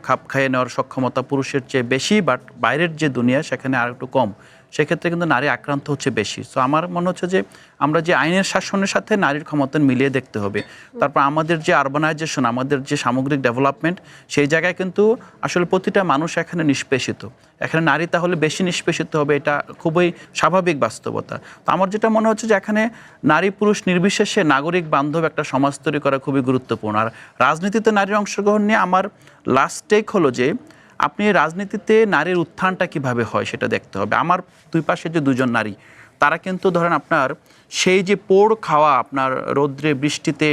খাপ খাইয়ে নেওয়ার সক্ষমতা পুরুষের চেয়ে বেশি, বাট বাইরের যে দুনিয়া সেখানে আর একটু কম। সেক্ষেত্রে কিন্তু নারী আক্রান্ত হচ্ছে বেশি। সো আমার মনে হচ্ছে যে আমরা যে আইনের শাসনের সাথে নারীর ক্ষমতায়ন মিলিয়ে দেখতে হবে। তারপর আমাদের যে আরবানাইজেশন, আমাদের যে সামগ্রিক ডেভেলপমেন্ট, সেই জায়গায় কিন্তু আসলে প্রতিটা মানুষ এখানে নিষ্পেষিত। এখানে নারী তাহলে বেশি নিষ্পেষিত হবে, এটা খুবই স্বাভাবিক বাস্তবতা। তো আমার যেটা মনে হচ্ছে যে এখানে নারী পুরুষ নির্বিশেষে নাগরিক বান্ধব একটা সমাজ তৈরি করা খুবই গুরুত্বপূর্ণ। আর রাজনীতিতে নারীর অংশগ্রহণ নিয়ে আমার লাস্ট টেক হলো যে আপনি রাজনীতিতে নারীর উত্থানটা কিভাবে হয় সেটা দেখতে হবে। আমার দুই পাশে যে দুজন নারী, তারা কিন্তু ধরেন আপনার সেই যে পোড় খাওয়া, আপনার রৌদ্রে বৃষ্টিতে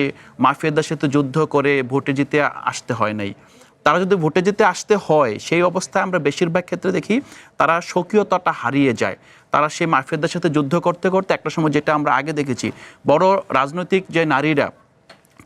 মাফিয়াদের সাথে যুদ্ধ করে ভোটে জিতে আসতে হয় নাই। তারা যদি ভোটে যেতে আসতে হয়, সেই অবস্থায় আমরা বেশিরভাগ ক্ষেত্রে দেখি তারা স্বকীয়তাটা হারিয়ে যায়। তারা সেই মাফিয়াদের সাথে যুদ্ধ করতে করতে একটা সময়, যেটা আমরা আগে দেখেছি, বড় রাজনৈতিক যে নারীরা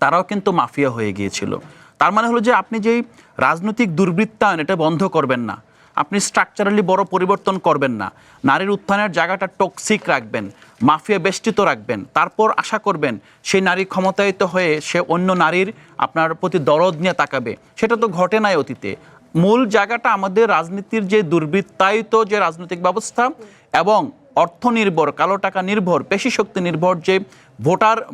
তারাও কিন্তু মাফিয়া হয়ে গিয়েছিল। তার মানে হলো যে আপনি যেই রাজনৈতিক দুর্বৃত্তায়ন, এটা বন্ধ করবেন না, আপনি স্ট্রাকচারালি বড় পরিবর্তন করবেন না, নারীর উত্থানের জায়গাটা টক্সিক রাখবেন, মাফিয়া বেষ্টিত রাখবেন, তারপর আশা করবেন সেই নারী ক্ষমতায়িত হয়ে সে অন্য নারীর আপনার প্রতি দরদ নিয়ে তাকাবে। সেটা তো ঘটে নাই অতীতে। মূল জায়গাটা আমাদের রাজনীতির যে দুর্বৃত্তায়িত যে রাজনৈতিক ব্যবস্থা এবং অর্থনির্ভর, কালো টাকা নির্ভর, পেশি শক্তি নির্ভর যে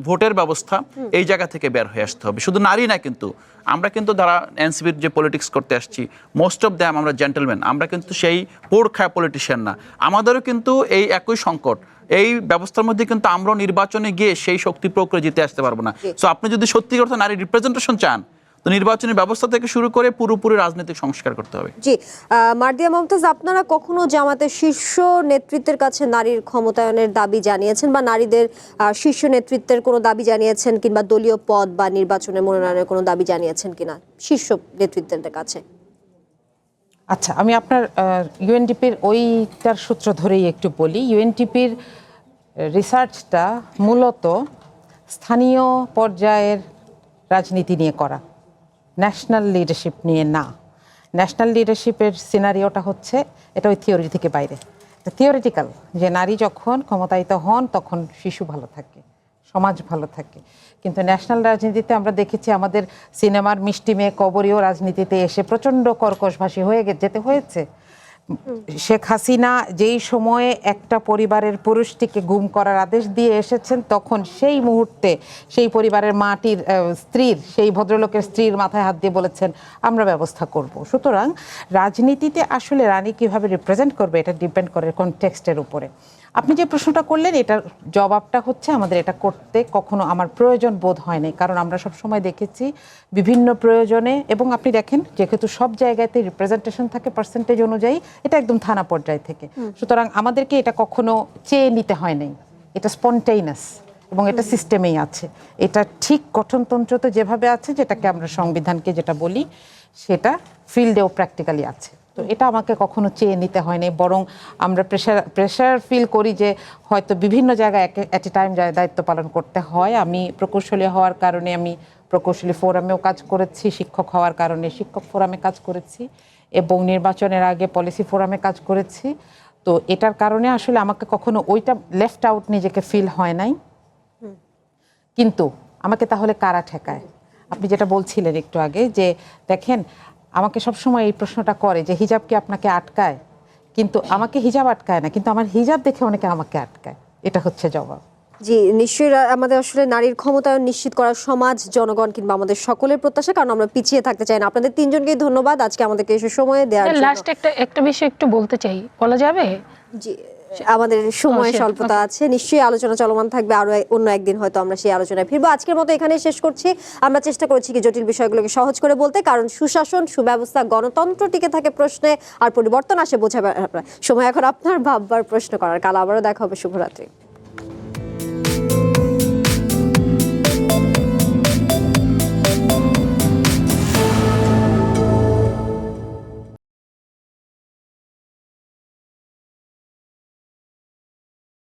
ভোটের ব্যবস্থা, এই জায়গা থেকে বের হয়ে আসতে হবে। শুধু নারী না, কিন্তু আমরা কিন্তু যারা এনসিপির যে পলিটিক্স করতে আসছি, মোস্ট অফ দ্যাম আমরা জেন্টলম্যান, আমরা কিন্তু সেই পোড় খায় পলিটিশিয়ান না। আমাদেরও কিন্তু এই একই সংকট, এই ব্যবস্থার মধ্যে কিন্তু আমরা নির্বাচনে গিয়ে সেই শক্তি প্রয়োগ করে জিতে আসতে পারবো না। সো আপনি যদি সত্যি কথা নারী রিপ্রেজেন্টেশন চান, তো নির্বাচনী ব্যবস্থা থেকে শুরু করে পুরোপুরি রাজনৈতিক সংস্কার করতে হবে।
জি, মার্দিয়া মমতাজ, আপনারা কখনো জামাতের শীর্ষ নেতৃত্বের কাছে নারীর ক্ষমতায়নের দাবি জানিয়েছেন বা নারীদের শীর্ষ নেতৃত্বের কোনো দাবি জানিয়েছেন, কিংবা দলীয় পদ বা নির্বাচনে মনোনয়নের কোনো দাবি জানিয়েছেন কিনা শীর্ষ নেতৃত্বের কাছে?
আচ্ছা, আমি আপনার ইউএনডিপির ওইটার সূত্র ধরেই একটু বলি। ইউএনডিপির রিসার্চটা মূলত স্থানীয় পর্যায়ের রাজনীতি নিয়ে করা, ন্যাশনাল লিডারশিপ নিয়ে না। ন্যাশনাল লিডারশিপের সিনারিওটা হচ্ছে, এটা ওই থিওরি থেকে বাইরে, থিওরিটিক্যাল, যে নারী যখন ক্ষমতায়িত হন তখন শিশু ভালো থাকে, সমাজ ভালো থাকে। কিন্তু ন্যাশনাল রাজনীতিতে আমরা দেখেছি আমাদের সিনেমার মিষ্টি মেয়ে কবরীয় রাজনীতিতে এসে প্রচণ্ড কর্কশভাষী হয়ে যেতে হয়েছে। শেখ হাসিনা যেই সময়ে একটা পরিবারের পুরুষটিকে গুম করার আদেশ দিয়ে এসেছেন, তখন সেই মুহূর্তে সেই পরিবারের মাটির স্ত্রীর, সেই ভদ্রলোকের স্ত্রীর মাথায় হাত দিয়ে বলেছেন আমরা ব্যবস্থা করব। সুতরাং রাজনীতিতে আসলে রানী কিভাবে রিপ্রেজেন্ট করবে এটা ডিপেন্ড করে কনটেক্সটের উপরে। আপনি যে প্রশ্নটা করলেন, এটার জবাবটা হচ্ছে আমাদের এটা করতে কখনো আমার প্রয়োজন বোধ হয় নাই, কারণ আমরা সব সময় দেখেছি বিভিন্ন প্রয়োজনে, এবং আপনি দেখেন যেহেতু সব জায়গাতে রিপ্রেজেন্টেশন থাকে পার্সেন্টেজ অনুযায়ী, এটা একদম থানা পর্যায় থেকে, সুতরাং আমাদেরকে এটা কখনো চেয়ে নিতে হয় নাই, এটা স্পন্টেইনাস এবং এটা সিস্টেমেই আছে। এটা ঠিক গঠনতন্ত্রতে যেভাবে আছে, যেটাকে আমরা সংবিধানকে যেটা বলি, সেটা ফিল্ডেও প্র্যাকটিক্যালি আছে। তো এটা আমাকে কখনো চেয়ে নিতে হয়নি, বরং আমরা প্রেশার ফিল করি যে হয়তো বিভিন্ন জায়গায় অ্যাট এ টাইম দায়িত্ব পালন করতে হয়। আমি প্রকৌশলী হওয়ার কারণে আমি প্রকৌশলী ফোরামেও কাজ করেছি, শিক্ষক হওয়ার কারণে শিক্ষক ফোরামে কাজ করেছি, এবং নির্বাচনের আগে পলিসি ফোরামে কাজ করেছি। তো এটার কারণে আসলে আমাকে কখনো ওইটা লেফট আউট নিজেকে ফিল হয় নাই। কিন্তু আমাকে তাহলে কারা ঠেকায়? আপনি যেটা বলছিলেন একটু আগে, যে দেখেন আমাকে সবসময় এই প্রশ্নটা করে যে হিজাব কি আপনাকে আটকায়? কিন্তু আমাকে হিজাব আটকায় না, কিন্তু আমার হিজাব দেখে অনেকে আমাকে আটকায়। এটা হচ্ছে জবাব।
জি, নিশ্চয়ই আমাদের আসলে নারীর ক্ষমতায়ন নিশ্চিত করার সমাজ, জনগণ কিংবা আমাদের সকলের প্রত্যাশা, কারণ আমরা পিছিয়ে থাকতে চাই না। আপনাদের তিনজনকেই ধন্যবাদ আজকে আমাদেরকে এসে সময় দেওয়ার জন্য।
লাস্ট একটা বিষয় একটু বলতে চাই, বলা যাবে?
জি, আমাদের সময় স্বল্পতা আছে, নিশ্চয়ই আলোচনা চলমান থাকবে, আরো অন্য একদিন হয়তো আমরা সেই আলোচনায় ফিরবো। আজকের মতো এখানে শেষ করছি। আমরা চেষ্টা করেছি কি জটিল বিষয়গুলোকে সহজ করে বলতে, কারণ সুশাসন, সুব্যবস্থা, গণতন্ত্র টিকে থাকে প্রশ্নে, আর পরিবর্তন আসে বোঝাবার। সময় এখন আপনার ভাববার, প্রশ্ন করার। কাল আবারও দেখা হবে। শুভরাত্রি।